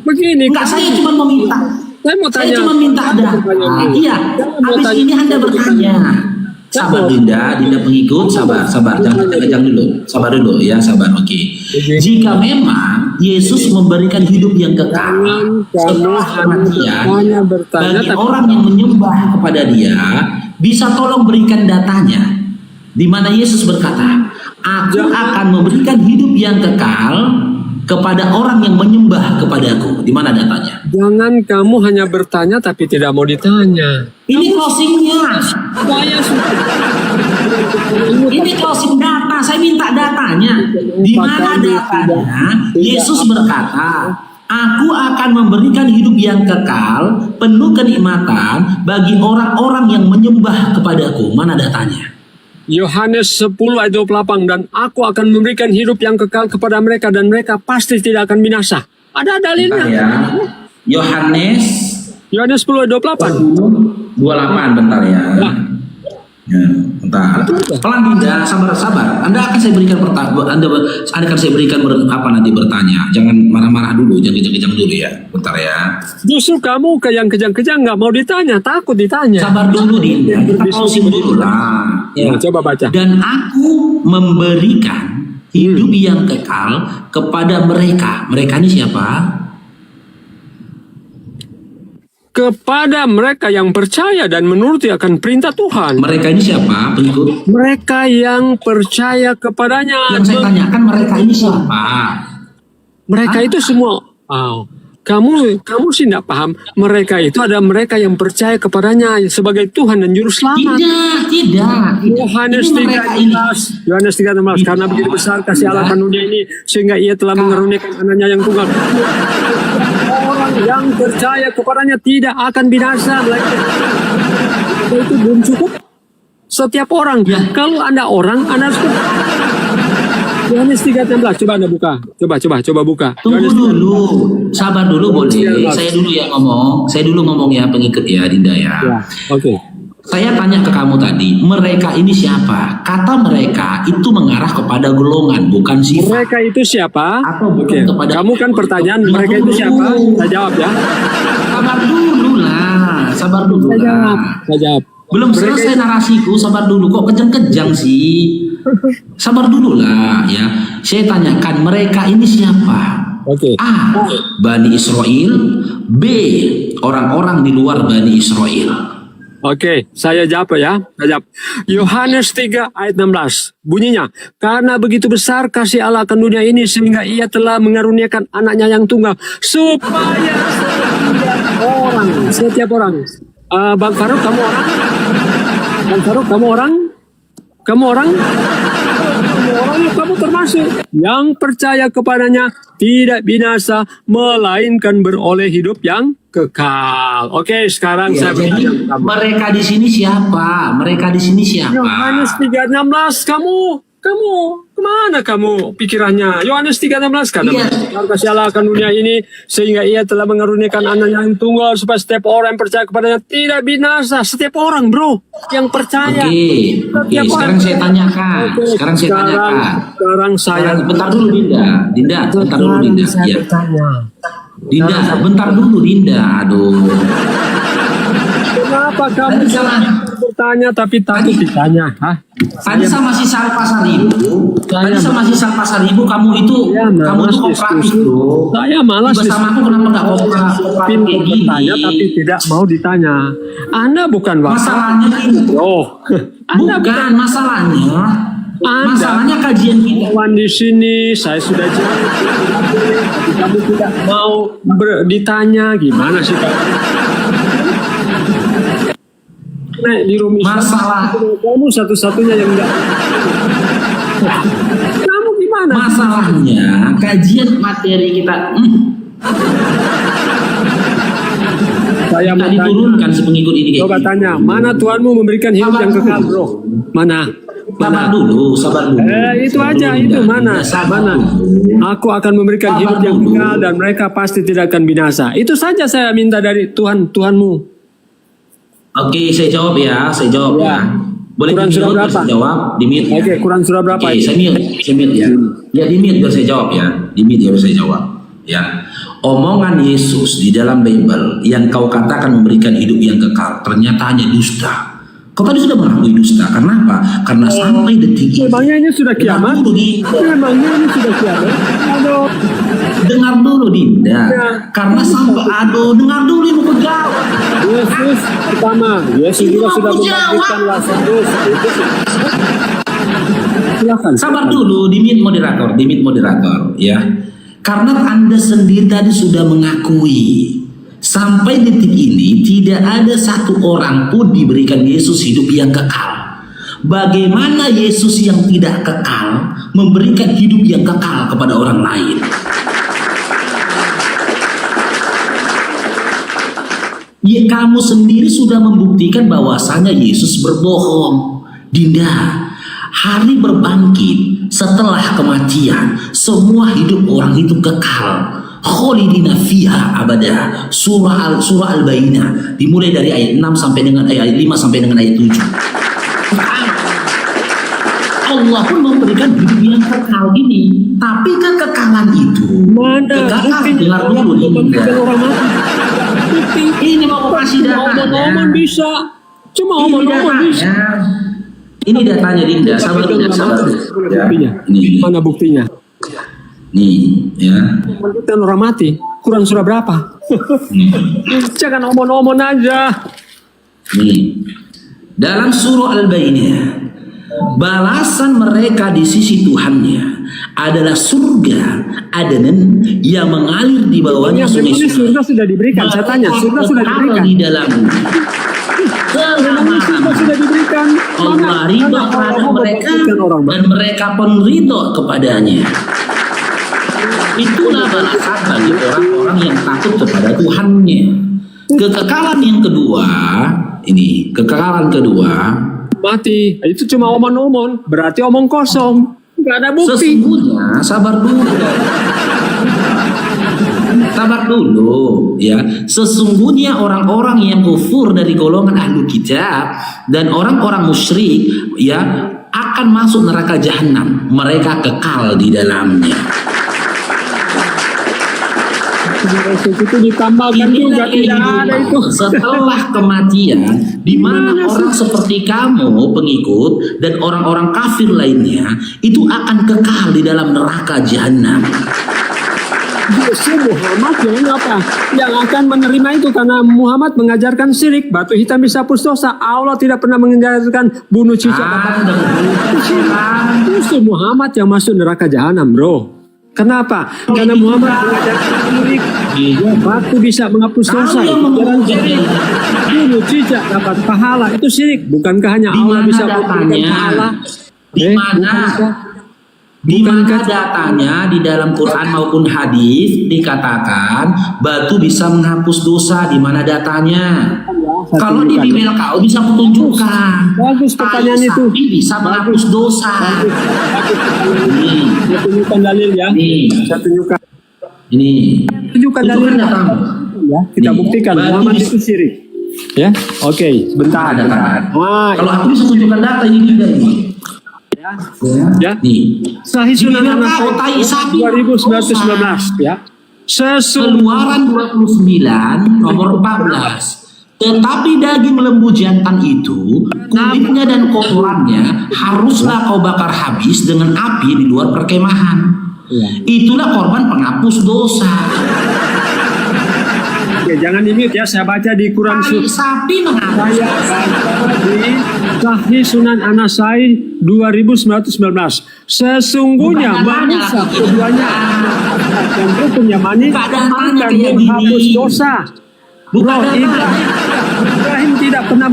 Begini. Enggak, saya cuma meminta. Saya mau Saya tanya. cuma minta data. Iya. Habis ini Anda bertanya. Sabar Dinda pengikut, sabar, jangan kejang dulu, sabar dulu ya, sabar, oke. Jika memang Yesus memberikan hidup yang kekal setelah kematian bagi orang yang menyembah kepada Dia, bisa tolong berikan datanya, di mana Yesus berkata, Aku akan memberikan hidup yang kekal kepada orang yang menyembah kepadaku. Di mana datanya? Jangan kamu hanya bertanya tapi tidak mau ditanya. Ini closingnya. Saya sudah. Ini closing data, saya minta datanya. Di mana datanya? Yesus berkata, Aku akan memberikan hidup yang kekal, penuh kenikmatan bagi orang-orang yang menyembah kepadaku. Mana datanya? Yohanes 10 ayat 28, dan aku akan memberikan hidup yang kekal kepada mereka dan mereka pasti tidak akan binasa. Ada dalilnya. Bentar ya. Yohanes Yohanes 10 ayat 28. 28, bentar ya. Ya, bentar. Pelan Dinda, sabar. Anda akan saya berikan Anda akan saya berikan nanti bertanya. Jangan marah-marah dulu, jangan kejang-kejang dulu ya. Bentar ya. Justru kamu ke yang kejang-kejang nggak mau ditanya, takut ditanya. Sabar dulu Dinda, kita closing dulu lah. Ya, coba baca. Dan aku memberikan hidup yang kekal kepada mereka. Mereka ini siapa? Kepada mereka yang percaya dan menuruti akan perintah Tuhan. Mereka ini siapa? Pengikut. Mereka yang percaya kepadanya. Yang saya tanyakan mereka ini siapa? Mereka itu semua. Oh, kamu sih tidak paham. Mereka itu ada mereka yang percaya kepadanya sebagai Tuhan dan Juru Selamat. Tidak. Yohanes Ini mereka ini. 3:16. Yohanes 3:16. Karena begitu besar kasih Allah akan dunia ini sehingga Ia telah mengaruniakan anaknya yang tunggal. Orang yang percaya kepadanya tidak akan binasa, melainkan itu belum cukup. Setiap orang. Ya. Kalau Anda orang, Anda harus Yohanes 3:16. Coba Anda buka. Coba buka. Tunggu Yohanes dulu, sabar dulu boleh. 3:16. Saya dulu ngomong ya pengikut ya Dinda ya. Ya, oke. Saya tanya ke kamu tadi, mereka ini siapa? Kata mereka itu mengarah kepada golongan, bukan sifat. Mereka itu siapa? Atau bukan Oke. kepada- Kamu kan pertanyaan mereka itu siapa? Saya jawab ya. Sabar dulu lah, sabar dulu lah. Saya jawab. Belum Mereka selesai narasiku, sabar dulu. Kok kejang-kejang sih? Sabar dulu lah ya. Saya tanyakan mereka ini siapa? Oke. A. Bani Israel. B. Orang-orang di luar Bani Israel. Oke, saya jawab ya. Saya jawab. Yohanes 3 ayat 16. Bunyinya, karena begitu besar kasih Allah akan dunia ini sehingga Ia telah mengaruniakan anaknya yang tunggal supaya setiap orang. Bang Faruk, kamu orang? Bang Faruk, kamu orang? Kamu orang? Kamu termasuk yang percaya kepadanya tidak binasa melainkan beroleh hidup yang kekal. Oke, sekarang Ya, saya jadi bertanya kamu. mereka di sini siapa? Mereka di sini siapa? Yohanes 3:16, kamu kemana kamu pikirannya? Yohanes 3:16 karena Iya. besar kasih Allah akan dunia ini sehingga Ia telah mengaruniakan anaknya yang tunggal supaya setiap orang yang percaya kepadanya tidak binasa. Setiap orang, bro, yang percaya. Oke. Setiap Sekarang orang. saya tanyakan. Oke, Sekarang saya tanyakan. Sekarang saya Bentar dulu Dinda. Bentar dulu Dinda. Ya. Dinda, bentar dulu Dinda. Aduh. Kenapa kamu Tadi salah. bertanya tapi takut ditanya? Hah? Tadi sama si Sal Pasaribu. Tadi sama si Sal Pasaribu kamu itu Saya kamu malas itu kooperatif diskusi. bro. Saya malas Bersama aku kenapa nggak kooperatif kayak bertanya tapi gini? tidak mau ditanya. Anda bukan bapak. Masalahnya ini. Oh, Anda Bukan masalahnya. Anda- Masalahnya kajian kita. kawan di sini. Saya sudah jawab. Tapi kamu tidak mau ditanya. Gimana sih kamu? Nek, di rumah Masalah. kamu satu-satunya yang enggak. Kamu gimana? Masalahnya kajian materi kita. Saya Minta mau tanya. diturunkan si pengikut ini kayak Coba gini. tanya, mana Tuhanmu memberikan hidup yang kekal, bro? Mana? Sabar dulu, sabar dulu. Itu aja, Dulu, itu Dinda. mana? Dinda, sabar Mana? dulu. Aku akan memberikan Sabar hidup yang dulu. kekal dan mereka pasti tidak akan binasa. Itu saja saya minta dari Tuhanmu. Oke, saya jawab ya, Ya. Boleh Quran di surah mute, berapa? saya jawab, di mute ya. Oke, Quran surah berapa Oke, itu? saya mute ya. Ya di mute biar saya jawab ya. Di mute ya biar saya jawab. Ya. Omongan Yesus di dalam Bible yang kau katakan memberikan hidup yang kekal ternyata hanya dusta. Kau tadi sudah mengakui dusta. Kenapa? Karena sampai detik ini. Memangnya ini sudah kiamat? Dengar dulu, Dinda. Memangnya ini sudah kiamat? Aduh. Dengar dulu Dinda. Ya. Karena sampai dengar dulu ibu pegawai. Yesus pertama, Yesus juga sudah membangkitkan Lazarus. Silakan. Sabar dulu, di mute moderator, ya. Karena Anda sendiri tadi sudah mengakui sampai detik ini tidak ada satu orang pun diberikan Yesus hidup yang kekal. Bagaimana Yesus yang tidak kekal memberikan hidup yang kekal kepada orang lain? Ya, kamu sendiri sudah membuktikan bahwasanya Yesus berbohong. Dinda, hari berbangkit setelah kematian, semua hidup orang itu kekal. Kholidina fiha abada. Surah Al-Baqarah dimulai dari ayat 6 sampai dengan ayat 5 sampai dengan ayat 7. Allah pun memberikan hidup yang kekal ini. Tapi kekekalan itu dengar dulu Dinda. Ini mau kasih datanya. Omong-omong bisa. Cuma omong-omong bisa. Ini datanya Dinda. Sabar dulu. Buktinya. Ini. Mana buktinya? Nih, ya. Membangkitkan orang mati. Quran surah berapa? Nih. Jangan omong-omong aja. Nih. Dalam surah Al-Baqarah, balasan mereka di sisi Tuhannya adalah surga Aden yang mengalir di bawahnya Memang ini sungai-sungai. surga sudah diberikan. Saya tanya, surga sudah diberikan. Di dalam Memang ini surga sudah diberikan. Allah ridho kepada mereka dan mereka pun ridho kepadanya. Itulah balasan bagi orang-orang yang takut kepada Tuhannya. Kekekalan yang kedua, ini kekekalan kedua. Mati. Itu cuma omong-omong. Berarti omong kosong. Nggak ada bukti. Sesungguhnya sabar dulu ya. Sesungguhnya orang-orang yang kufur dari golongan ahlu kitab dan orang-orang musyrik ya akan masuk neraka jahanam. Mereka kekal di dalamnya. Itu ditambahkan juga tidak ada itu. Setelah kematian, di mana orang seperti kamu pengikut dan orang-orang kafir lainnya itu akan kekal di dalam neraka jahanam. Justru Muhammad yang apa? Yang akan menerima itu karena Muhammad mengajarkan syirik, batu hitam bisa hapus dosa. Allah tidak pernah mengajarkan bunuh cicak. Justru Muhammad yang masuk neraka jahanam, bro. Kenapa? Karena Muhammad mengajarkan syirik. Batu bisa menghapus dosa. Jalan syirik. Bunuh cicak dapat pahala. Itu syirik. Bukankah hanya Allah bisa memberikan pahala? Di mana datanya di dalam Quran maupun hadis dikatakan batu bisa menghapus dosa? Di mana datanya? Kalau di Bible kau bisa menunjukkan. Bagus pertanyaan itu. Bisa menghapus dosa. Saya tunjukkan dalil ya. Saya tunjukkan. Ini. Tunjukkan dalil. Ya, kita buktikan Muhammad itu syirik. Ya, oke, bentar. Kalau aku bisa tunjukkan data ini juga ini. Ya. Nih. Sahih Sunan An-Nasa'i 2919 ya. Keluaran 29 nomor 14. Tetapi daging lembu jantan itu, kulitnya dan kotorannya haruslah kau bakar habis dengan api di luar perkemahan. Itulah korban penghapus dosa. Oke, jangan di-mute ya, saya baca di Quran sapi menghapus dosa. Di Sahih Sunan An-Nasa'i 2919. Sesungguhnya manusia keduanya dan rukunnya manis akan menghapus dosa. Bro, Ibrahim tidak pernah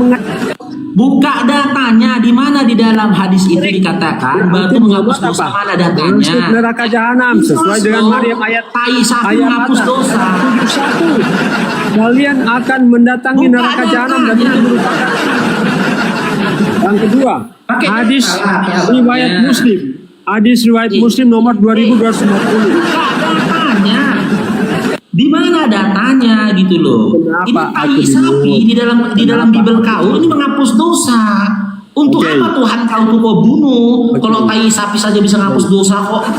Buka datanya, di mana di dalam hadis itu dikatakan batu menghapus dosa, mana datanya? neraka jahanam sesuai dengan Maryam ayat tai sapi ayat menghapus dosa. 71. Kalian akan mendatangi Buka neraka jahanam dan datanya. itu merupakan. Yang kedua, Pakai hadis data, riwayat ya. Muslim. Hadis riwayat Muslim nomor 2250. Buka datanya. Di mana datanya gitu loh. Kenapa Ini tai sapi di dalam Bible kau ini menghapus dosa. Untuk Oke. apa Tuhan kau bunuh? Kalau tai sapi saja bisa menghapus dosa kok.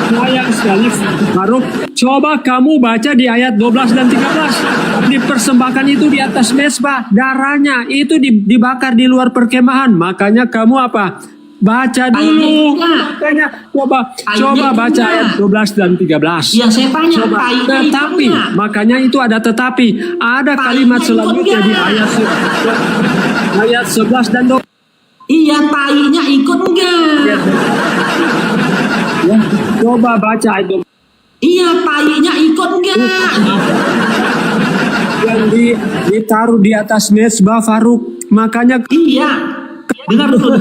Sayang sekali, Faruk. Coba kamu baca di ayat 12 dan 13. Dipersembahkan itu di atas mezbah. Darahnya itu dibakar di luar perkemahan. Makanya kamu apa? Baca dulu. Makanya coba baca ayat 12 dan 13. Ya saya tanya, Coba. tai Tetapi, makanya itu ada tetapi. Ada kalimat selanjutnya di ayat 11 dan 12. Iya, tainya ikut enggak? Ya, coba baca ayat 12. Iya, tainya ikut enggak? Yang ditaruh di atas mezbah, Faruk. Makanya Iya. Dengar dulu,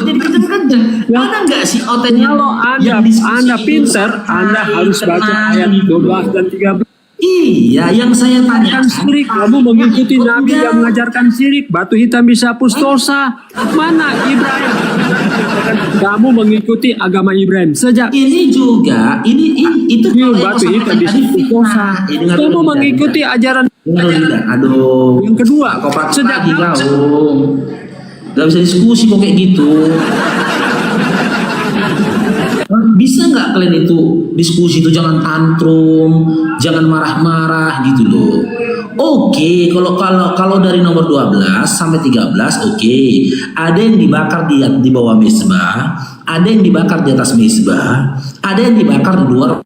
jadi kenceng-kenceng. Ada enggak sih otennya? kalau Anda pintar, Anda harus baca ayat 12 dan 13. Iya, yang saya Kan tanyakan syirik, kamu mengikuti Nabi yang mengajarkan syirik, batu hitam bisa hapus dosa. Mana Ibrahim? Kamu mengikuti agama Ibrahim sejak ini juga itu batu hitam bisa hapus dosa. Kamu mengikuti ajaran Aduh, yang kedua. kau Sejak pagi kau nggak bisa diskusi kok kayak gitu. Bisa nggak kalian itu diskusi itu jangan tantrum, jangan marah-marah gitu loh. Oke, kalau dari nomor 12 sampai 13 oke. Ada yang dibakar di bawah mezbah, ada yang dibakar di atas mezbah, ada yang dibakar di luar.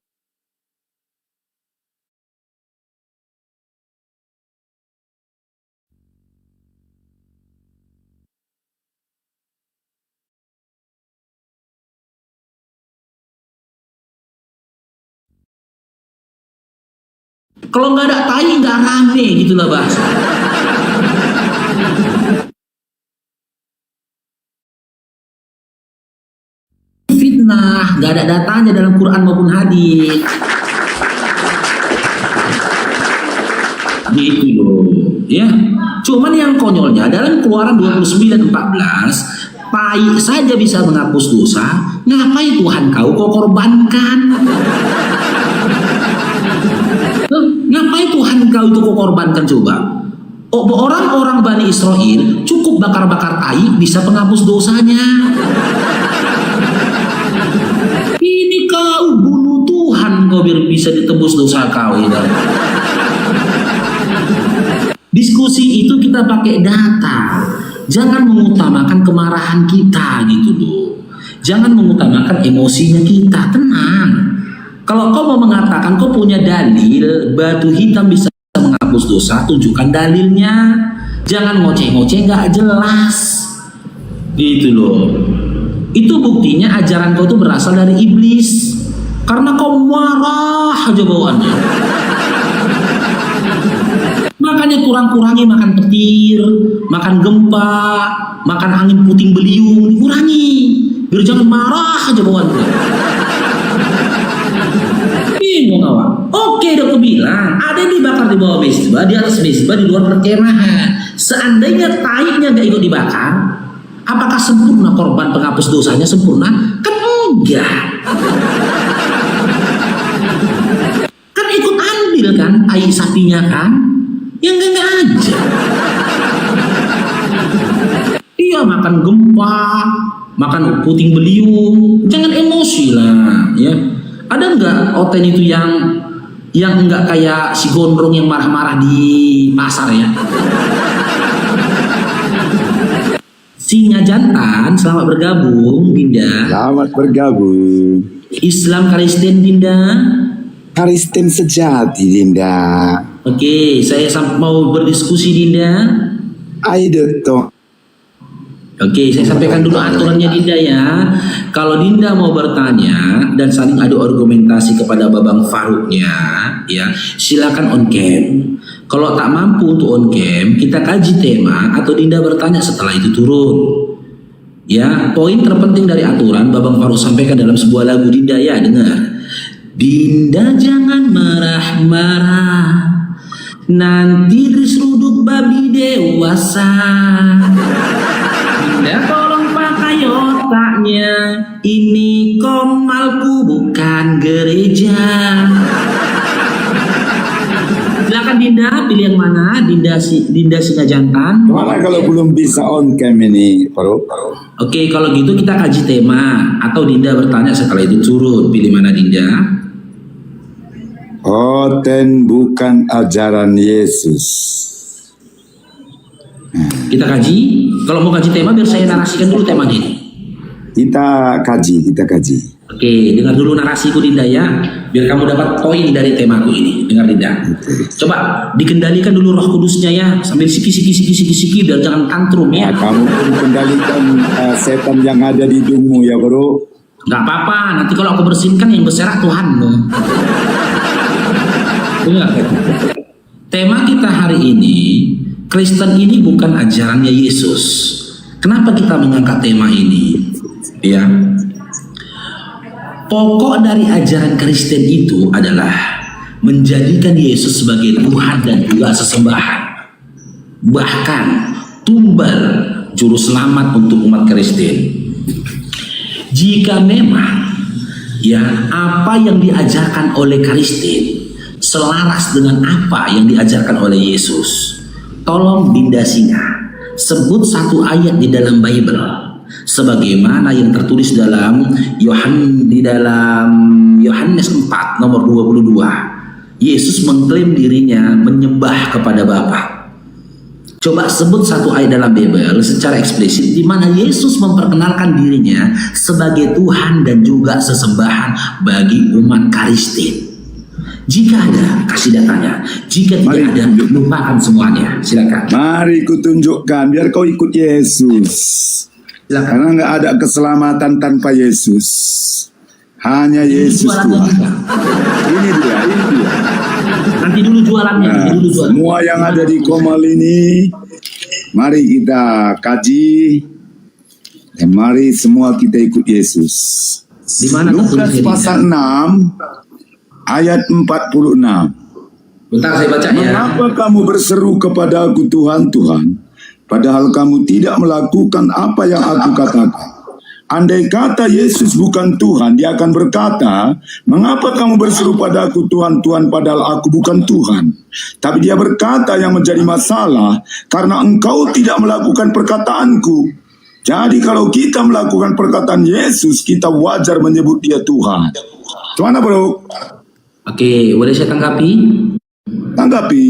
Kalau nggak ada tai nggak rame gitu lah bahasa. Fitnah, nggak ada datanya dalam Quran maupun hadis. Gitu loh, ya. Cuman yang konyolnya dalam Keluaran 29:14, tai saja bisa menghapus dosa, ngapain Tuhan kau korbankan? Ngapain Tuhan kau itu kau korbankan coba? Orang-orang Bani Israel cukup bakar-bakar tai bisa penghapus dosanya. Ini kau bunuh Tuhan kau biar bisa ditebus dosa kau ya. Diskusi itu kita pakai data. Jangan mengutamakan kemarahan kita gitu loh. Jangan mengutamakan emosinya kita, tenang. Kalau kau mau mengatakan kau punya dalil batu hitam bisa menghapus dosa, tunjukkan dalilnya. Jangan ngoceh-ngoceh nggak jelas. Gitu loh. Itu buktinya ajaran kau itu berasal dari iblis. Karena kau marah aja bawaannya. Makanya kurang-kurangi makan petir, makan gempa, makan angin puting beliung, dikurangi. Biar jangan marah aja bawaannya. Bingung awak. Oke, udah aku bilang ada yang dibakar di bawah mezbah, di atas mezbah, di luar perkemahan. Seandainya tainya nggak ikut dibakar, apakah sempurna korban penghapus dosanya sempurna? Kan enggak. Kan ikut ambil kan tai sapinya kan? Ya enggak aja. Iya makan gempa, makan puting beliung, jangan emosi lah, ya. Ada nggak oten itu yang nggak kayak si gondrong yang marah-marah di pasar ya? Singa jantan, selamat bergabung, Dinda. Selamat bergabung. Islam Kristen, Dinda. Kristen sejati, Dinda. Oke, saya mau berdiskusi, Dinda. Ayo toh. Oke, saya sampaikan dulu aturannya Dinda ya. Kalau Dinda mau bertanya dan saling adu argumentasi kepada Babang Faruknya, ya silakan on cam. Kalau tak mampu untuk on cam, kita kaji tema atau Dinda bertanya setelah itu turun. Ya, poin terpenting dari aturan Babang Faruk sampaikan dalam sebuah lagu Dinda, ya dengar. Dinda jangan marah-marah, nanti diseruduk babi dewasa. Dinda tolong pakai otaknya, ini komalku bukan gereja. Silakan Dinda, pilih yang mana? Dinda Singa Jantan. Mana kalau belum bisa on cam ini, Faruk? Oke, kalau gitu kita kaji tema atau Dinda bertanya setelah itu turun. Pilih mana Dinda? Khoten bukan ajaran Yesus. Kita kaji. Kalau mau kaji tema biar saya narasikan dulu tema ini. Kita kaji. Oke, dengar dulu narasiku Dinda ya, biar kamu dapat poin dari temaku ini. Dengar Dinda. Coba dikendalikan dulu Roh Kudusnya ya, sambil siki biar jangan tantrum ya. Kamu pun kendalikan setan yang ada di hidungmu ya, Bro. Gak apa-apa, nanti kalau aku bersinkan yang berserah Tuhanmu. Dengar. Tema kita hari ini, Kristen ini bukan ajarannya Yesus. Kenapa kita mengangkat tema ini? Ya. Pokok dari ajaran Kristen itu adalah menjadikan Yesus sebagai Tuhan dan juga sesembahan. Bahkan tumbal juru selamat untuk umat Kristen. Jika memang ya apa yang diajarkan oleh Kristen selaras dengan apa yang diajarkan oleh Yesus, tolong Dinda Singa sebut satu ayat di dalam Bible sebagaimana yang tertulis dalam Yohanes 4 nomor 22. Yesus mengklaim dirinya menyembah kepada Bapa. Coba sebut satu ayat dalam Bible secara eksplisit di mana Yesus memperkenalkan dirinya sebagai Tuhan dan juga sesembahan bagi umat Kristen. Jika ada, kasih datanya. Jika tidak ada, lupakan semuanya. Silakan. Mari kutunjukkan biar kau ikut Yesus. Karena nggak ada keselamatan tanpa Yesus. Hanya Yesus Tuhan. Ini dia. Nanti dulu jualannya. Semua yang ada di Komal ini, mari kita kaji. Dan mari semua kita ikut Yesus. Di mana Lukas pasal 6 ayat 46. Bentar saya baca ya. Mengapa kamu berseru kepada aku Tuhan, Tuhan? Padahal kamu tidak melakukan apa yang aku katakan. Andai kata Yesus bukan Tuhan, dia akan berkata, mengapa kamu berseru pada aku Tuhan, Tuhan, padahal aku bukan Tuhan. Tapi dia berkata yang menjadi masalah, karena engkau tidak melakukan perkataanku. Jadi kalau kita melakukan perkataan Yesus, kita wajar menyebut dia Tuhan. Gimana, Bro? Oke, boleh saya tanggapi? Tanggapi.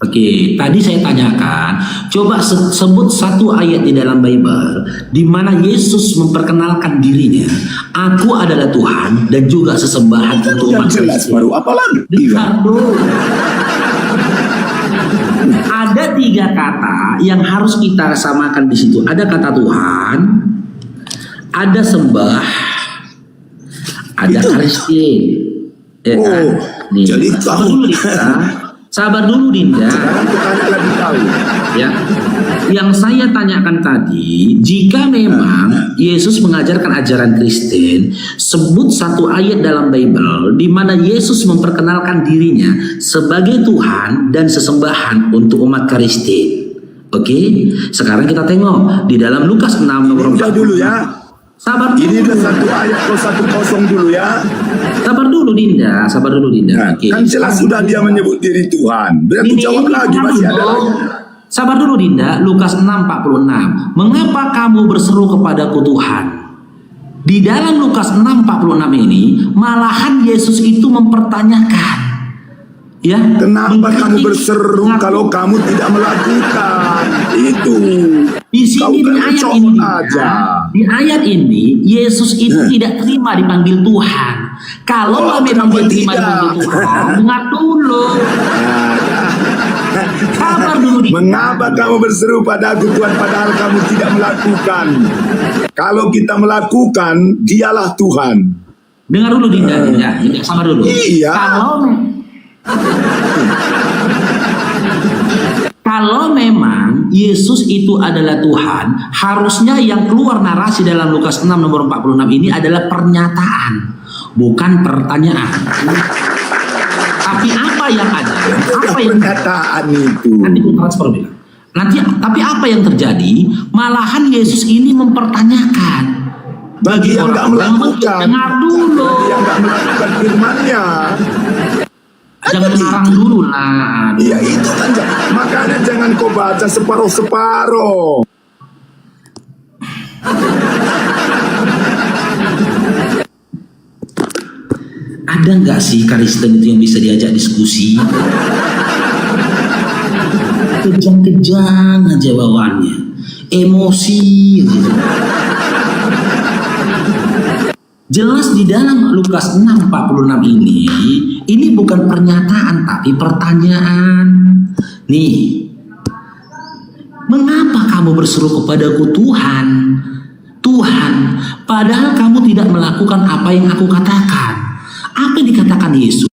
Oke, tadi saya tanyakan, coba sebut satu ayat di dalam Bible di mana Yesus memperkenalkan dirinya, aku adalah Tuhan dan juga sesembahan untuk umat jelas baru apalagi? Ada 3 kata yang harus kita samakan di situ. Ada kata Tuhan, ada sembah, ada Kristen. Ya kan? Nih, jadi sabar dulu Dinda. Ya. Yang saya tanyakan tadi, jika memang Yesus mengajarkan ajaran Kristen, sebut satu ayat dalam Bible di mana Yesus memperkenalkan dirinya sebagai Tuhan dan sesembahan untuk umat Kristen. Oke, sekarang kita tengok di dalam Lukas 6 nomor 4. dulu ya. Sabar dulu. Ini udah satu ayat kau 1-0 dulu ya. Sabar dulu Dinda, Nah, Oke. kan jelas sudah dia menyebut diri Tuhan. Berarti jawab lagi masih ada lagi. Sabar dulu Dinda, Lukas 6:46. Mengapa kamu berseru kepadaku Tuhan? Di dalam Lukas 6:46 ini, malahan Yesus itu mempertanyakan. Ya, kenapa kamu berseru kalau kamu tidak melakukan itu? Di sini di ayat ini, aja. Di ayat ini Yesus itu tidak terima dipanggil Tuhan. Kalau memang dia terima dipanggil Tuhan, dengar dulu. Sabar dulu. Mengapa kamu berseru pada aku Tuhan padahal kamu tidak melakukan? Kalau kita melakukan, dialah Tuhan. Dengar dulu Dinda, sabar dulu. Iya. Kalau memang Yesus itu adalah Tuhan, harusnya yang keluar narasi dalam Lukas 6 nomor 46 ini adalah pernyataan, bukan pertanyaan. Tapi apa yang ada? Apa yang Pernyataan itu. nanti ku transfer bilang. Nanti tapi apa yang terjadi? Malahan Yesus ini mempertanyakan. Bagi yang nggak melakukan, dengar dulu. yang nggak melakukan firman-Nya. Jangan ngarang dulu lah. Iya itu kan, makanya jangan kau baca separuh-separuh. Ada nggak sih Kristen itu yang bisa diajak diskusi? Kejang-kejang aja bawaannya, emosi gitu. Jelas di dalam Lukas 6:46 ini bukan pernyataan tapi pertanyaan. Nih, mengapa kamu berseru kepadaku Tuhan? Tuhan, padahal kamu tidak melakukan apa yang aku katakan. Apa yang dikatakan Yesus?